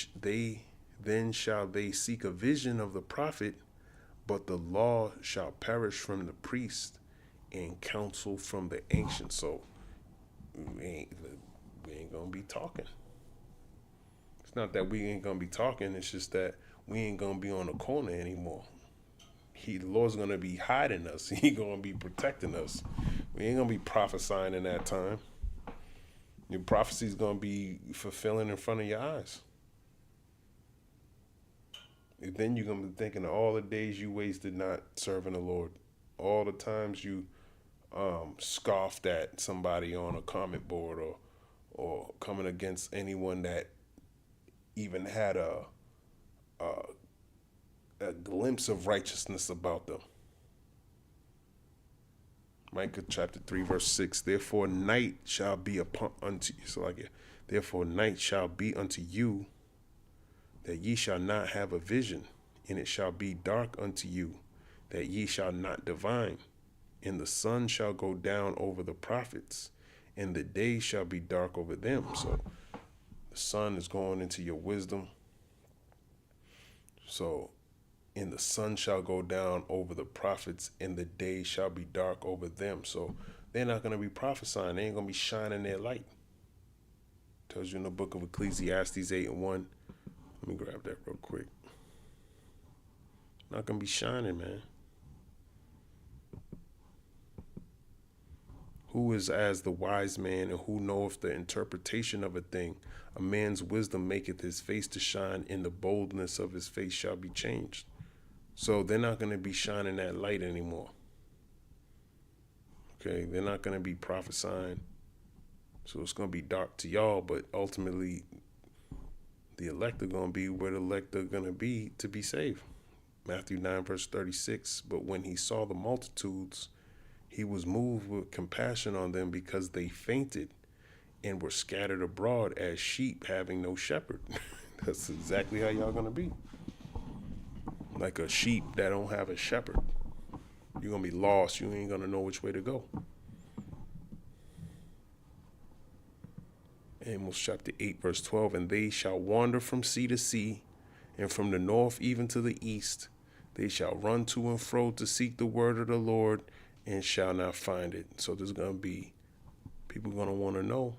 S1: shall they seek a vision of the prophet, but the law shall perish from the priest, and counsel from the ancient. So we ain't gonna be talking. It's not that we ain't gonna be talking. It's just that we ain't gonna be on the corner anymore. The Lord's gonna be hiding us. He gonna be protecting us. We ain't gonna be prophesying in that time. Your prophecy's gonna be fulfilling in front of your eyes. And then you're gonna be thinking of all the days you wasted not serving the Lord, all the times you scoffed at somebody on a comment board, or coming against anyone that even had a glimpse of righteousness about them. Micah chapter 3:6. Therefore night shall be unto you, that ye shall not have a vision, and it shall be dark unto you, that ye shall not divine. And the sun shall go down over the prophets, and the day shall be dark over them. So the sun is going into your wisdom. So, and the sun shall go down over the prophets, and the day shall be dark over them. So they're not going to be prophesying. They ain't going to be shining their light. Tells you in the book of Ecclesiastes 8:1. Let me grab that real quick. Not going to be shining, man. Who is as the wise man, and who knoweth the interpretation of a thing? A man's wisdom maketh his face to shine, and the boldness of his face shall be changed. So they're not going to be shining that light anymore. Okay, they're not going to be prophesying. So it's going to be dark to y'all, but ultimately the elect are going to be where the elect are going to be saved. Matthew 9:36. But when he saw the multitudes, he was moved with compassion on them, because they fainted and were scattered abroad as sheep having no shepherd. That's exactly how y'all going to be. Like a sheep that don't have a shepherd. You're going to be lost. You ain't going to know which way to go. Amos chapter 8:12. And they shall wander from sea to sea, and from the north even to the east. They shall run to and fro to seek the word of the Lord, and shall not find it. So there's going to be people going to want to know,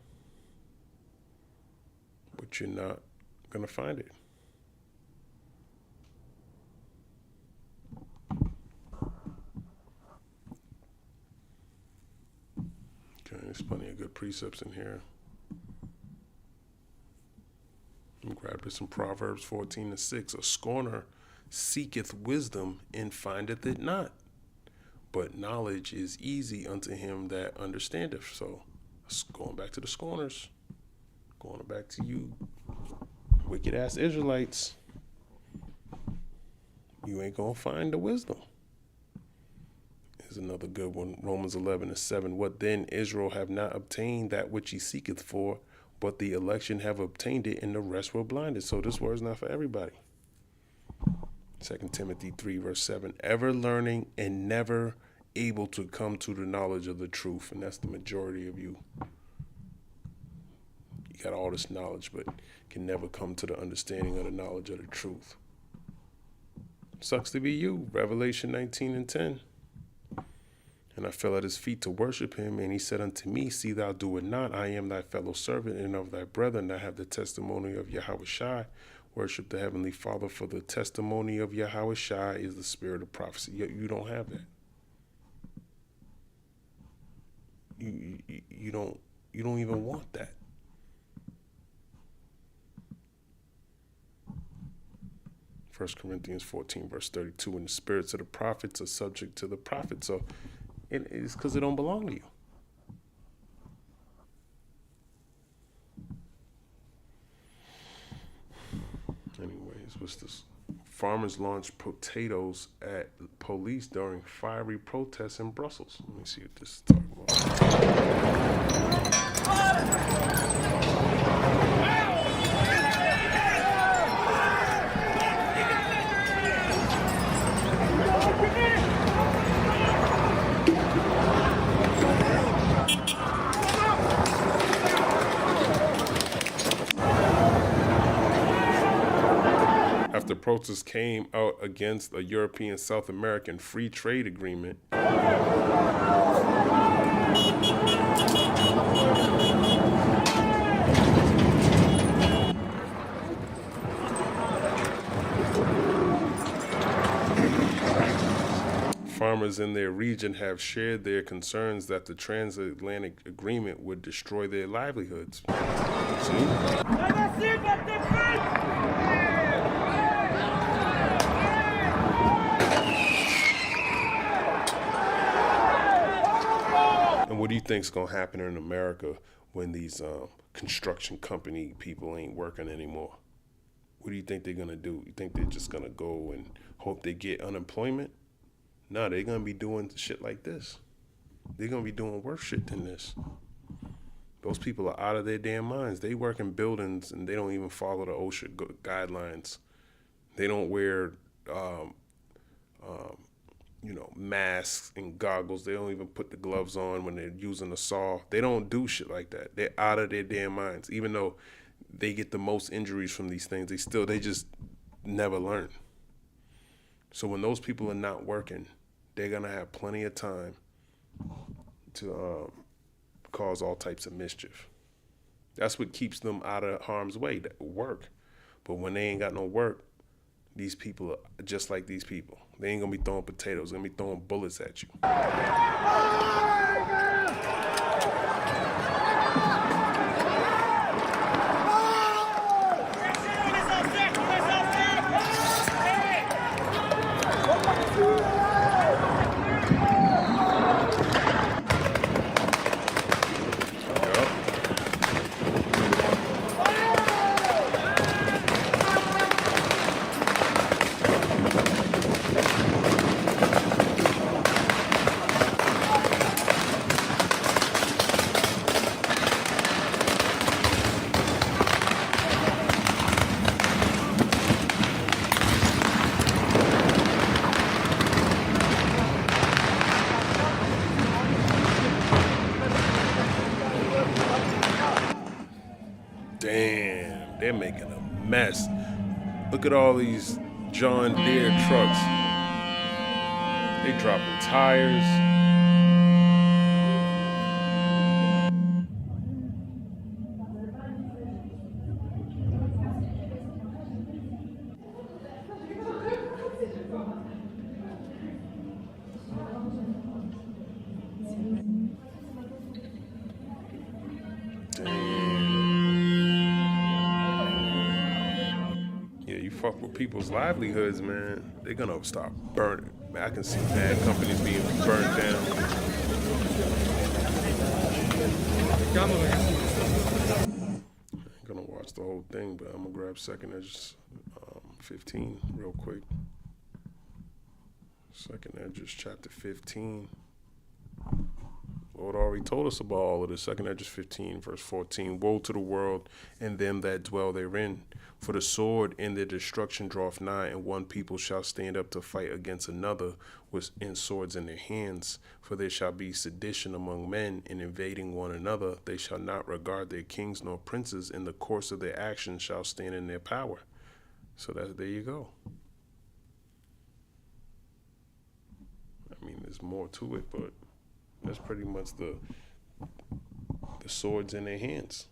S1: but you're not going to find it. Okay, there's plenty of good precepts in here. I'm grabbing some Proverbs 14:6. A scorner seeketh wisdom and findeth it not, but knowledge is easy unto him that understandeth. So, going back to the scorners, going back to you, wicked ass Israelites, you ain't gonna find the wisdom. Here's another good one, Romans 11:7. What then? Israel have not obtained that which he seeketh for, but the election have obtained it, and the rest were blinded. So this word is not for everybody. 2 Timothy 3:7. Ever learning and never able to come to the knowledge of the truth. And that's the majority of you. You got all this knowledge, but can never come to the understanding of the knowledge of the truth. Sucks to be you. Revelation 19:10. And I fell at his feet to worship him, and he said unto me, see thou do it not. I am thy fellow servant and of thy brethren that have the testimony of Yahushua. Worship the heavenly Father, for the testimony of Yahushua is the spirit of prophecy. You don't have that. You don't even want that. First Corinthians 14 verse 32. And the spirits of the prophets are subject to the prophets. So it's because it don't belong to you. Anyways, what's this? Farmers launched potatoes at police during fiery protests in Brussels. Let me see what this is talking After protests came out against a European South American free trade agreement, farmers in their region have shared their concerns that the transatlantic agreement would destroy their livelihoods. See? And what do you think is going to happen in America when these construction company people ain't working anymore? What do you think they're going to do? You think they're just going to go and hope they get unemployment? No, they're going to be doing shit like this. They're going to be doing worse shit than this. Those people are out of their damn minds. They work in buildings and they don't even follow the OSHA guidelines. They don't wear masks and goggles. They don't even put the gloves on when they're using a saw. They don't do shit like that. They're out of their damn minds. Even though they get the most injuries from these things, they just never learn. So when those people are not working, they're gonna have plenty of time to cause all types of mischief. That's what keeps them out of harm's way, work. But when they ain't got no work, these people are just like these people. They ain't gonna be throwing potatoes, they're gonna be throwing bullets at you. Damn, they're making a mess. Look at all these John Deere trucks. They dropping tires. Fuck with people's livelihoods, man. They're gonna stop burning. Man, I can see bad companies being burned down. I'm gonna watch the whole thing, but I'm gonna grab Second Edge 15 real quick. Second Edge chapter 15. Lord already told us about all of this. Second Edge 15, verse 14. Woe to the world and them that dwell therein. For the sword and their destruction draweth nigh, and one people shall stand up to fight against another with swords in their hands. For there shall be sedition among men, and invading one another. They shall not regard their kings nor princes. In the course of their actions shall stand in their power. So there you go. I mean, there's more to it, but that's pretty much the swords in their hands.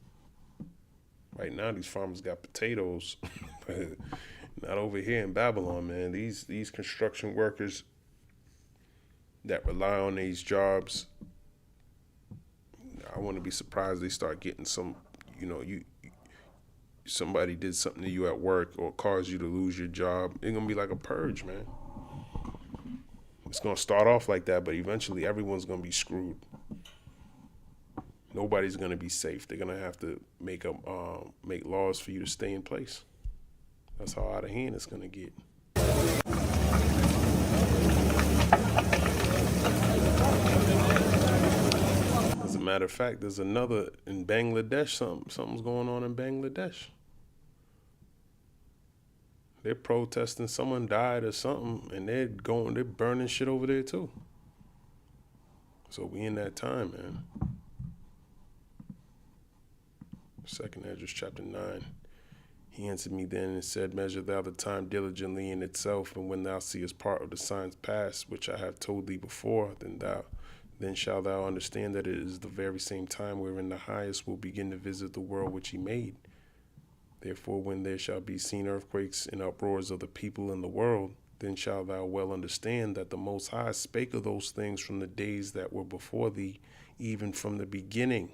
S1: Right now, these farmers got potatoes, but not over here in Babylon, man. These construction workers that rely on these jobs, I wouldn't be surprised they start getting some, somebody did something to you at work or caused you to lose your job. It's gonna be like a purge, man. It's gonna start off like that, but eventually everyone's gonna be screwed. Nobody's gonna be safe. They're gonna have to make laws for you to stay in place. That's how out of hand it's gonna get. As a matter of fact, there's another in Bangladesh. Something's going on in Bangladesh. They're protesting. Someone died or something, and they're burning shit over there too. So we in that time, man. 2nd Ezra chapter 9. He answered me then and said, measure thou the time diligently in itself, and when thou seest part of the signs past, which I have told thee before, then shalt thou understand that it is the very same time wherein the highest will begin to visit the world which he made. Therefore, when there shall be seen earthquakes and uproars of the people in the world, then shalt thou well understand that the Most High spake of those things from the days that were before thee, even from the beginning.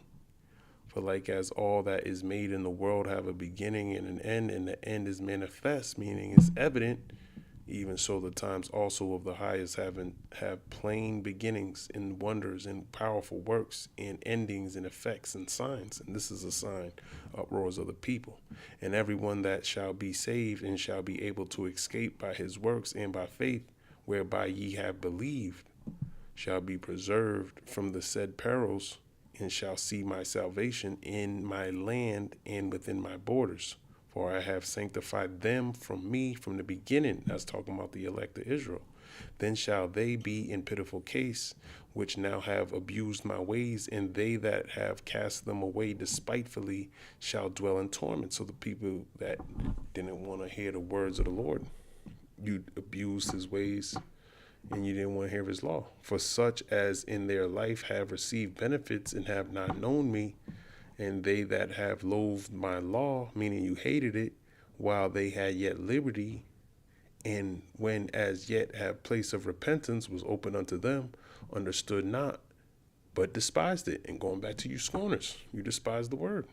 S1: For like as all that is made in the world have a beginning and an end, and the end is manifest, meaning is evident, even so the times also of the highest have plain beginnings and wonders and powerful works and endings and effects and signs. And this is a sign, uproars of the people. And everyone that shall be saved and shall be able to escape by his works and by faith, whereby ye have believed, shall be preserved from the said perils, and shall see my salvation in my land and within my borders. For I have sanctified them from me from the beginning. That's talking about the elect of Israel. Then shall they be in pitiful case, which now have abused my ways, and they that have cast them away despitefully shall dwell in torment. So the people that didn't want to hear the words of the Lord, you abused his ways, and you didn't want to hear his law. For such as in their life have received benefits and have not known me, and they that have loathed my law, meaning you hated it, while they had yet liberty, and when as yet have place of repentance was open unto them, understood not, but despised it. And going back to you scorners, you despise the word.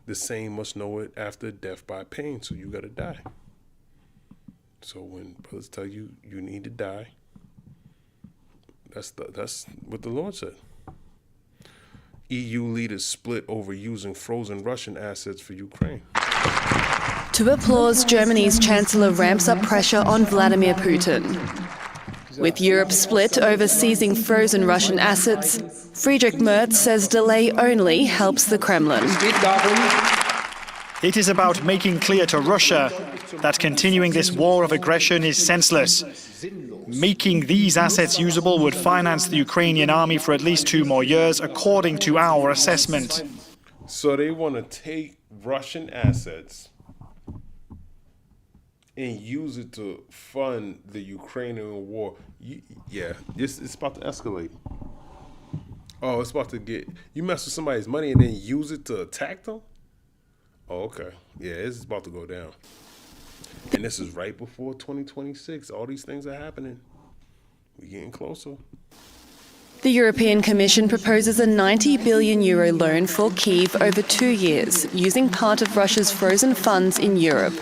S1: The same must know it after death by pain, so you got to die. So when brothers tell you you need to die, that's what the Lord said. EU leaders split over using frozen Russian assets for Ukraine.
S3: To applause, Germany's Chancellor ramps up pressure on Vladimir Putin. With Europe split over seizing frozen Russian assets, Friedrich Merz says delay only helps the Kremlin.
S5: It is about making clear to Russia that continuing this war of aggression is senseless. Making these assets usable would finance the Ukrainian army for at least 2 more years, according to our assessment.
S1: So they want to take Russian assets and use it to fund the Ukrainian war. It's about to escalate. Oh, it's about to get... You mess with somebody's money and then use it to attack them? Oh, okay. Yeah, it's about to go down. And this is right before 2026. All these things are happening. We're getting closer.
S3: The European Commission proposes a €90 billion loan for Kyiv over 2 years, using part of Russia's frozen funds in Europe.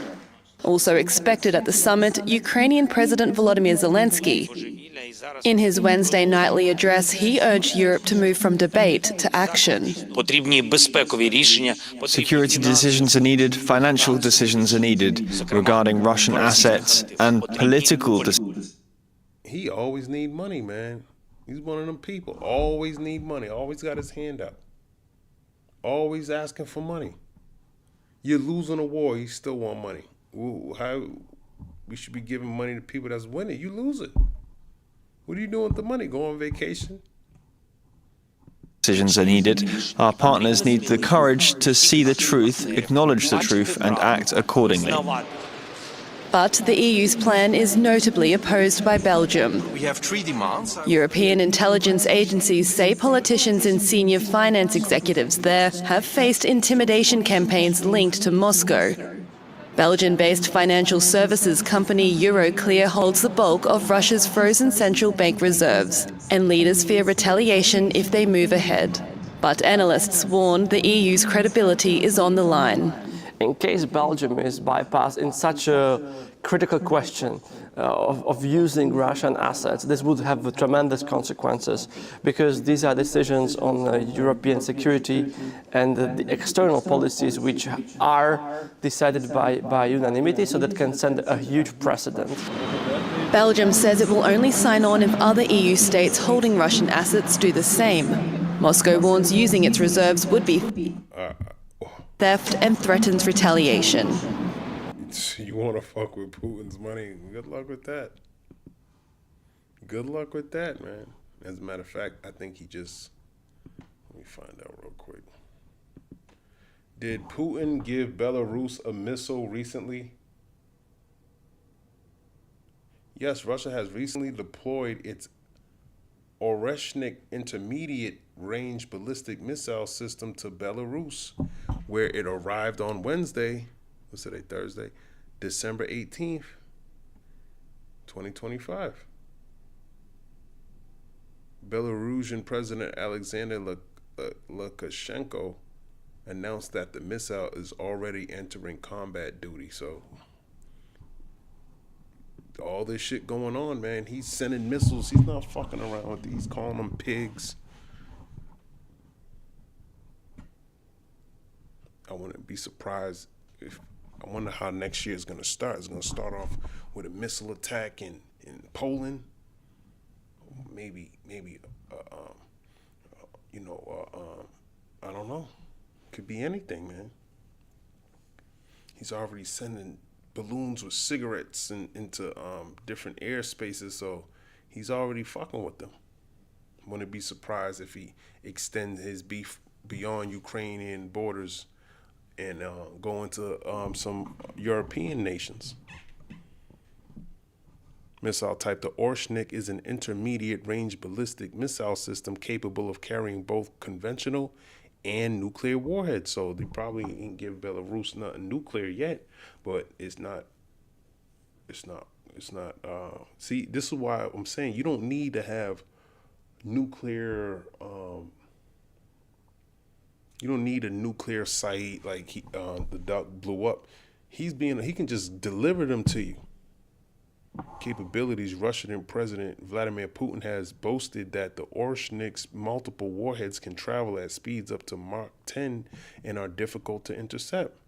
S3: Also expected at the summit, Ukrainian President Volodymyr Zelensky. In his Wednesday nightly address, he urged Europe to move from debate to action.
S6: Security decisions are needed, financial decisions are needed regarding Russian assets and political decisions.
S1: He always need money, man. He's one of them people. Always need money. Always got his hand out. Always asking for money. You're losing a war, you still want money. How we should be giving money to people that's winning? You lose it. What are you doing with the money? Go on vacation?
S6: Decisions are needed. Our partners need the courage to see the truth, acknowledge the truth, and act accordingly.
S3: But the EU's plan is notably opposed by Belgium.
S7: We have 3 demands.
S3: European intelligence agencies say politicians and senior finance executives there have faced intimidation campaigns linked to Moscow. Belgian-based financial services company Euroclear holds the bulk of Russia's frozen central bank reserves, and leaders fear retaliation if they move ahead. But analysts warn the EU's credibility is on the line.
S8: In case Belgium is bypassed in such a critical question of using Russian assets, this would have tremendous consequences, because these are decisions on European security and the external policies which are decided by unanimity, so that can send a huge precedent.
S3: Belgium says it will only sign on if other EU states holding Russian assets do the same. Moscow warns using its reserves would be theft and threatens retaliation.
S1: You want to fuck with Putin's money? Good luck with that. Good luck with that, man. As a matter of fact, I think he just... Let me find out real quick. Did Putin give Belarus a missile recently? Yes, Russia has recently deployed its Oreshnik intermediate-range ballistic missile system to Belarus, where it arrived on Wednesday, what's today, Thursday, December 18th, 2025. Belarusian President Alexander Lukashenko announced that the missile is already entering combat duty. So all this shit going on, man. He's sending missiles. He's not fucking around with these, calling them pigs. I wouldn't be surprised if... I wonder how next year is going to start. It's going to start off with a missile attack in Poland. Maybe, I don't know. Could be anything, man. He's already sending balloons with cigarettes into different air spaces, so he's already fucking with them. Wouldn't be surprised if he extends his beef beyond Ukrainian borders and go into some European nations. Missile type, the Oreshnik is an intermediate-range ballistic missile system capable of carrying both conventional and nuclear warheads. So they probably ain't give Belarus nothing nuclear yet, but it's not. See, this is why I'm saying you don't need to have nuclear. You don't need a nuclear site like the duck blew up. He can just deliver them to you. Capabilities. Russian President Vladimir Putin has boasted that the Oreshnik's multiple warheads can travel at speeds up to Mach 10 and are difficult to intercept.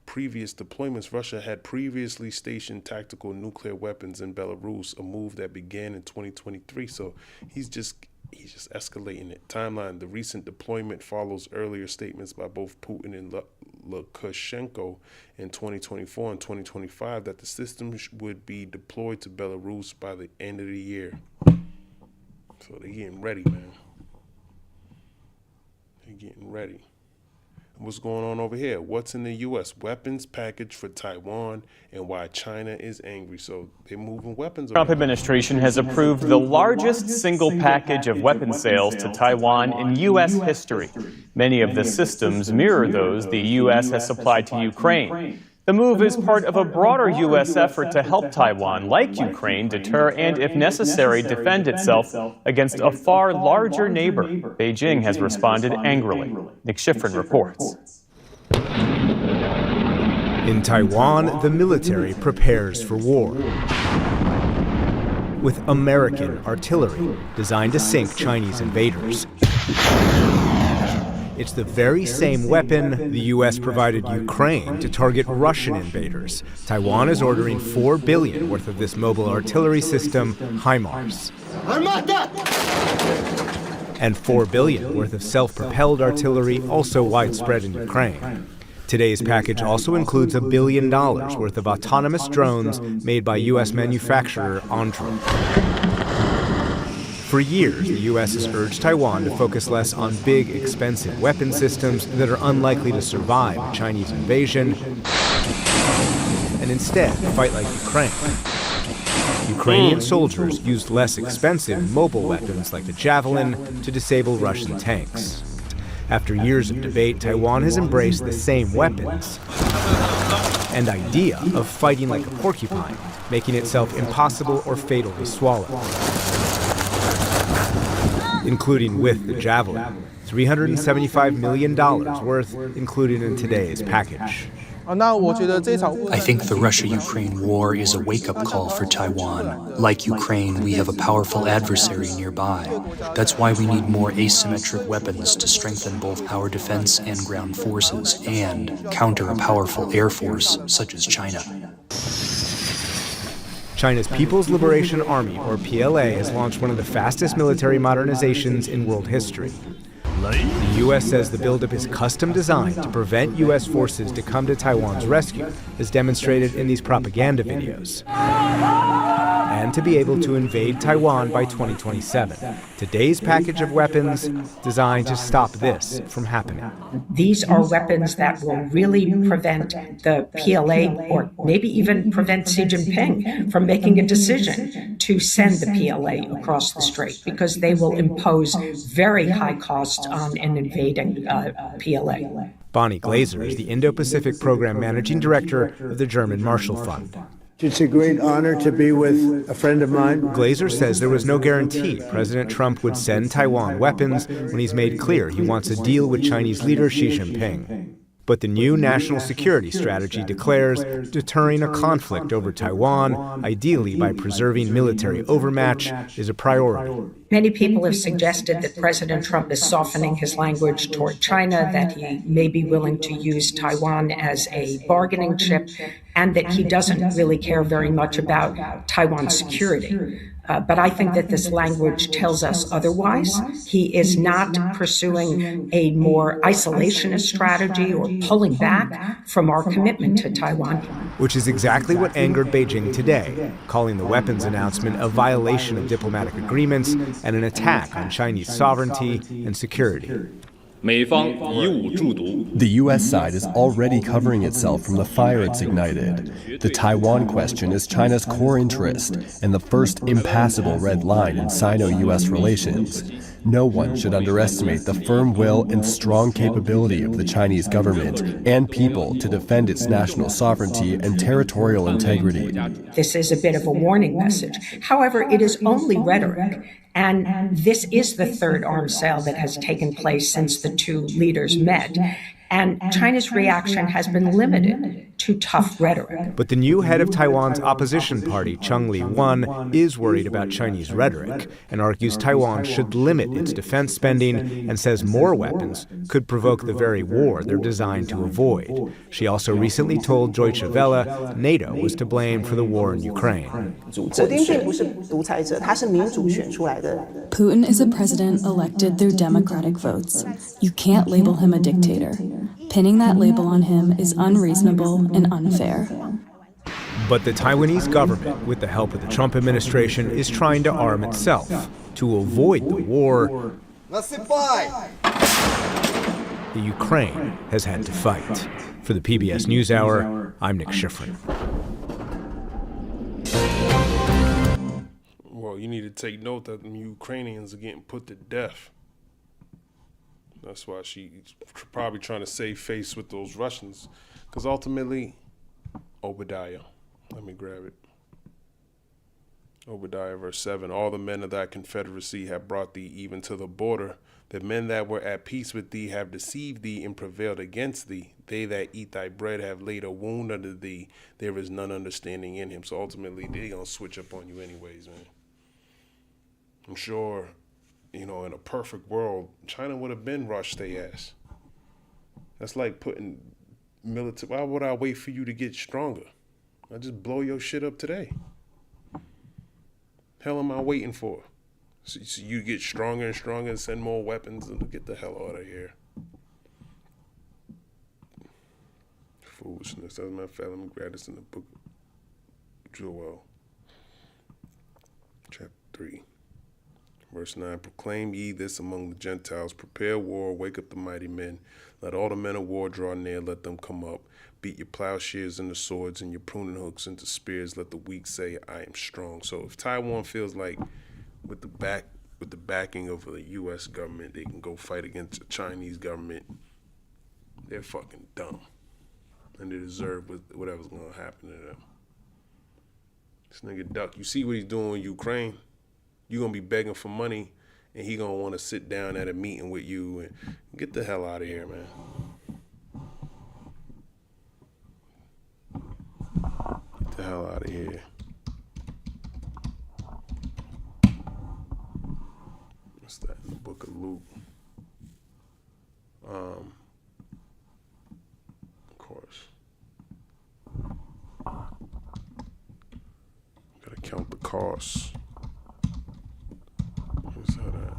S1: Previous deployments, Russia had previously stationed tactical nuclear weapons in Belarus, a move that began in 2023. So he's just escalating it. Timeline: the recent deployment follows earlier statements by both Putin and Lukashenko in 2024 and 2025 that the system would be deployed to Belarus by the end of the year. So they're getting ready, man. They're getting ready. What's going on over here? What's in the U.S.? Weapons package for Taiwan and why China is angry. So they're moving weapons around.
S9: Trump administration has approved the largest single package of weapons sales to Taiwan in U.S. history. Many of the systems mirror those the U.S. has supplied to Ukraine. The move is part of a broader U.S. effort to help Taiwan, like Ukraine, deter and, if necessary, defend itself against a far larger neighbor. Beijing has responded angrily. Nick Schifrin reports.
S10: In Taiwan, the military prepares for war with American artillery designed to sink Chinese invaders. It's the very same weapon the U.S. provided Ukraine to target Russian invaders. Taiwan is ordering $4 billion worth of this mobile artillery system, HIMARS. And $4 billion worth of self-propelled artillery, also widespread in Ukraine. Today's package also includes $1 billion worth of autonomous drones made by U.S. manufacturer Anduril. For years, the U.S. has urged Taiwan to focus less on big, expensive weapon systems that are unlikely to survive a Chinese invasion and instead fight like Ukraine. Ukrainian soldiers used less expensive mobile weapons like the Javelin to disable Russian tanks. After years of debate, Taiwan has embraced the same weapons and idea of fighting like a porcupine, making itself impossible or fatal to swallow, including with the Javelin. $375 million worth included in today's package.
S7: I think the Russia-Ukraine war is a wake-up call for Taiwan. Like Ukraine, we have a powerful adversary nearby. That's why we need more asymmetric weapons to strengthen both our defense and ground forces and counter a powerful air force such as China.
S10: China's People's Liberation Army, or PLA, has launched one of the fastest military modernizations in world history. The U.S. says the buildup is custom designed to prevent U.S. forces to come to Taiwan's rescue, as demonstrated in these propaganda videos, and to be able to invade Taiwan by 2027. Today's package of weapons designed to stop this from happening.
S11: These are weapons that will really prevent the PLA, or maybe even prevent Xi Jinping from making a decision to send the PLA across the strait, because they will impose very high costs on an invading PLA.
S10: Bonnie Glaser is the Indo-Pacific Program Managing Director of the German Marshall Fund.
S12: It's a great honor to be with a friend of mine.
S10: Glaser says there was no guarantee President Trump would send Taiwan weapons when he's made clear he wants a deal with Chinese leader Xi Jinping. But the new national security strategy declares deterring a conflict over Taiwan, ideally by preserving military overmatch, is a priority.
S11: Many people have suggested that President Trump is softening his language toward China, that he may be willing to use Taiwan as a bargaining chip, and that he doesn't really care very much about Taiwan's security. But I think that this language tells us otherwise. He is not pursuing a more isolationist strategy or pulling back from our commitment to Taiwan.
S10: Which is exactly what angered Beijing today, calling the weapons announcement a violation of diplomatic agreements and an attack on Chinese sovereignty and security.
S13: The U.S. side is already covering itself from the fire it's ignited. The Taiwan question is China's core interest and the first impassable red line in Sino-U.S. relations. No one should underestimate the firm will and strong capability of the Chinese government and people to defend its national sovereignty and territorial integrity.
S11: This is a bit of a warning message. However, it is only rhetoric. And this is the third arms sale that has taken place since the two leaders met. And China's reaction has been limited to tough rhetoric.
S10: But the new head of Taiwan's opposition party, Chung Li-won, is worried about Chinese rhetoric and argues Taiwan should limit its defense spending and says more weapons could provoke the very war they're designed to avoid. She also recently told Deutsche Welle NATO was to blame for the war in Ukraine.
S14: Putin is a president elected through democratic votes. You can't label him a dictator. Pinning that label on him is unreasonable and unfair.
S10: But the Taiwanese government, with the help of the Trump administration, is trying to arm itself to avoid the war the Ukraine has had to fight. For the PBS NewsHour, I'm Nick Schifrin.
S1: Well, you need to take note that the Ukrainians are getting put to death. That's why she's probably trying to save face with those Russians. Because ultimately, Obadiah, let me grab it. Obadiah verse 7, all the men of thy confederacy have brought thee even to the border. The men that were at peace with thee have deceived thee and prevailed against thee. They that eat thy bread have laid a wound under thee. There is none understanding in him. So ultimately, they're going to switch up on you anyways, man. I'm sure, you know, in a perfect world, China would have been rushed their ass. That's like putting military. Why would I wait for you to get stronger? I just blow your shit up today. Hell am I waiting for? So you get stronger and stronger and send more weapons and get the hell out of here. Foolishness. As a matter of fact, let me grab this in the book of Joel, chapter 3. Verse 9, proclaim ye this among the Gentiles, prepare war, wake up the mighty men, let all the men of war draw near, let them come up, beat your plowshares into swords and your pruning hooks into spears, let the weak say, I am strong. So if Taiwan feels like with the backing of the U.S. government, they can go fight against the Chinese government, they're fucking dumb. And they deserve whatever's going to happen to them. This nigga Duck, you see what he's doing in Ukraine? You're going to be begging for money, and he going to want to sit down at a meeting with you and get the hell out of here, man. Get the hell out of here. What's that in the book of Luke? Of course. Gotta count the costs. Where's that at?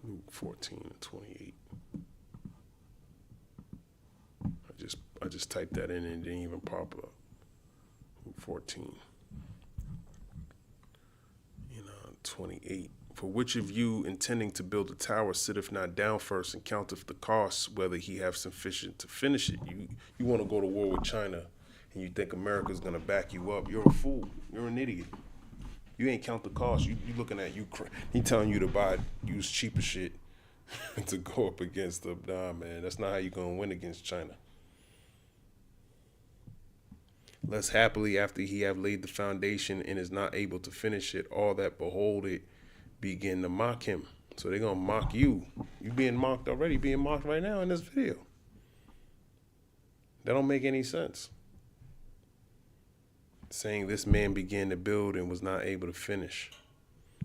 S1: Luke 14 and 28. I just typed that in and it didn't even pop up. Luke 14. 28. For which of you intending to build a tower sitteth not down first and counteth the costs, whether he have sufficient to finish it? You want to go to war with China and you think America's going to back you up. You're a fool. You're an idiot. You ain't count the cost. You looking at Ukraine. He telling you to use cheaper shit to go up against them. Nah, man, that's not how you going to win against China. Lest happily after he have laid the foundation and is not able to finish it, all that behold it begin to mock him. So they're going to mock you. You being mocked already, being mocked right now in this video. That don't make any sense. Saying this man began to build and was not able to finish.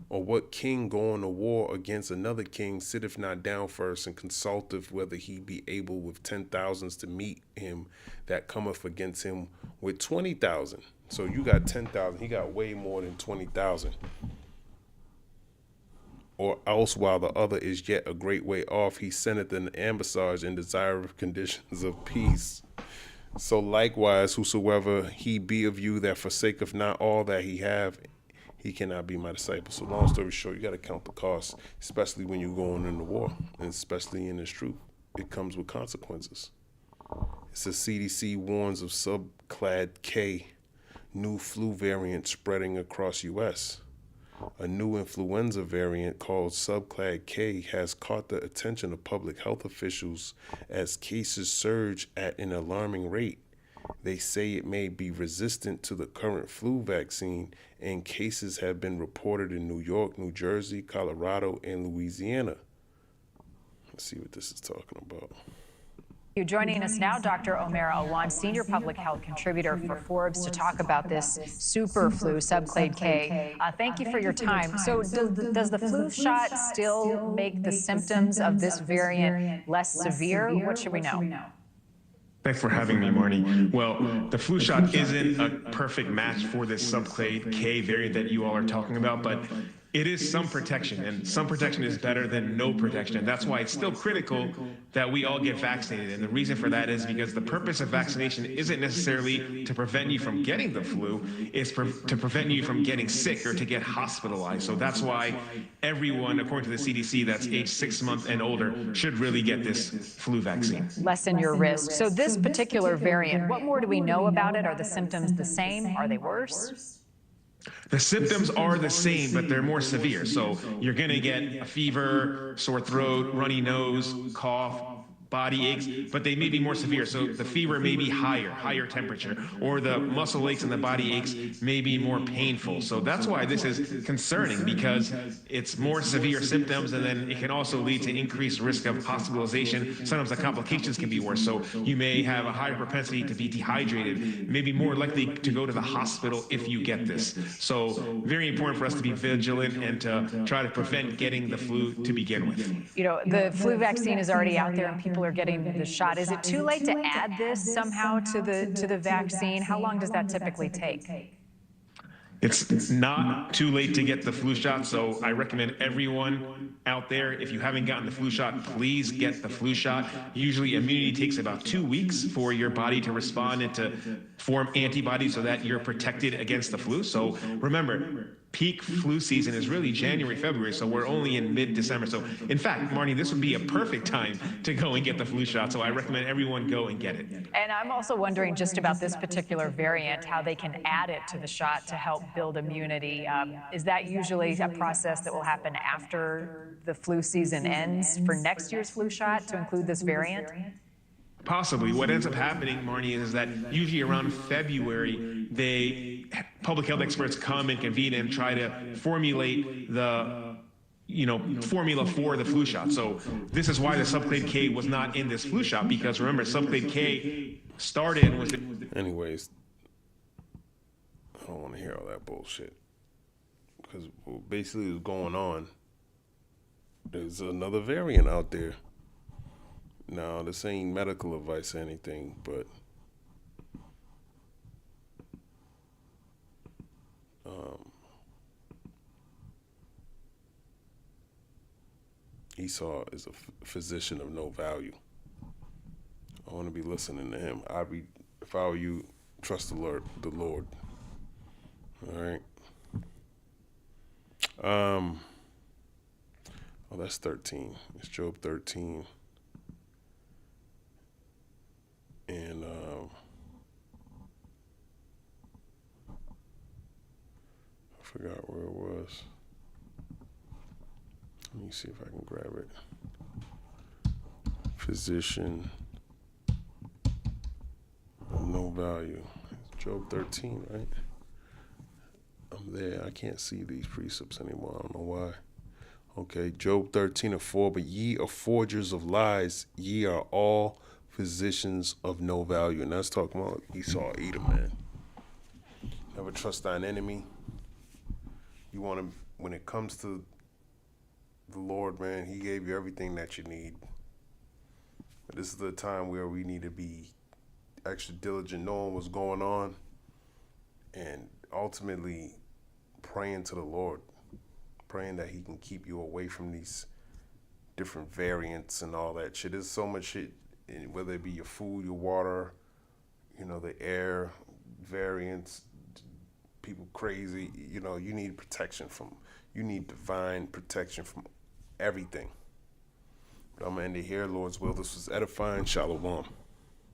S1: Or what king going to war against another king sitteth not down first and consulteth whether he be able with 10,000s to meet him that cometh against him with 20,000. So you got 10,000, he got way more than 20,000. Or else while the other is yet a great way off, he sendeth an ambassage in desire of conditions of peace. So likewise, whosoever he be of you that forsaketh not all that he have, he cannot be my disciple. So long story short, you got to count the cost, especially when you're going into war, and especially in this truth. It comes with consequences. It says CDC warns of subclad K, new flu variant spreading across U.S. A new influenza variant called subclad K has caught the attention of public health officials as cases surge at an alarming rate. They say it may be resistant to the current flu vaccine, and cases have been reported in New York, New Jersey, Colorado, and Louisiana. Let's see what this is talking about.
S15: Joining us now, Dr. Omer Awan, Senior Public Health Contributor for Forbes, to talk about this super flu, subclade K. Thank you for your time. So does the flu shot still make the symptoms of this variant less severe? What should we know?
S16: Thanks for having me, Marnie. Well, the flu shot isn't a perfect match for this subclade K variant that you all are talking about, but it is some protection, and some protection is better than no protection. And that's why it's still critical that we all get vaccinated. And the reason for that is because the purpose of vaccination isn't necessarily to prevent you from getting the flu, it's to prevent you from getting sick or to get hospitalized. So that's why everyone, according to the CDC, that's age 6 months and older, should really get this flu vaccine.
S15: Lessen your risk. So this particular variant, what more do we know about it? Are the symptoms the same? Are they worse?
S16: The symptoms are the same, but they're more severe. So you're going to get a fever, sore throat, runny nose, cough, body aches, but they may be more severe. So the fever may be higher temperature, or the muscle aches and the body aches may be more painful. So that's why this is concerning, because it's more severe symptoms, and then it can also lead to increased risk of hospitalization. Sometimes the complications can be worse. So you may have a higher propensity to be dehydrated, maybe more likely to go to the hospital if you get this. So very important for us to be vigilant and to try to prevent getting the flu to begin with.
S15: You know, the flu vaccine is already out there and people are getting the shot. Is it too late to add this somehow to the vaccine? How long does that typically take?
S16: It's not too late to get the flu shot, so I recommend everyone out there, if you haven't gotten the flu shot, please get the flu shot. Usually immunity takes about 2 weeks for your body to respond and to form antibodies so that you're protected against the flu. So remember, peak flu season is really January, February, so we're only in mid-December. So in fact, Marnie, this would be a perfect time to go and get the flu shot. So I recommend everyone go and get it.
S15: And I'm also wondering just about this particular variant, how they can add it to the shot to help build immunity. Is that usually a process that will happen after the flu season ends for next year's flu shot to include this variant?
S16: Possibly. What ends up happening, Marnie, is that usually around February, public health experts come and convene and try to formulate the formula for the flu shot. So this is why the subclade K was not in this flu shot, because remember, subclade K started with...
S1: Anyways, I don't want to hear all that bullshit. Because basically what's going on, there's another variant out there. Now, this ain't medical advice or anything, but Esau is a physician of no value. I want to be listening to him. If I were you, trust the Lord. All right. Oh, that's 13. It's Job 13. And I forgot where it was. Let me see if I can grab it. Physician of no value. It's Job 13, right? I'm there. I can't see these precepts anymore. I don't know why. Okay, Job 13:4. But ye are forgers of lies. Ye are all physicians of no value. And that's talking about Esau, Edom, man. Never trust thine enemy. You want to, when it comes to the Lord, man, he gave you everything that you need. But this is the time where we need to be extra diligent, knowing what's going on, and ultimately praying to the Lord, praying that he can keep you away from these different variants and all that shit. There's so much shit, whether it be your food, your water, the air, variants, people crazy, you need protection you need divine protection from everything. But I'm going to end it here. Lord's will, this was edifying. Shalom.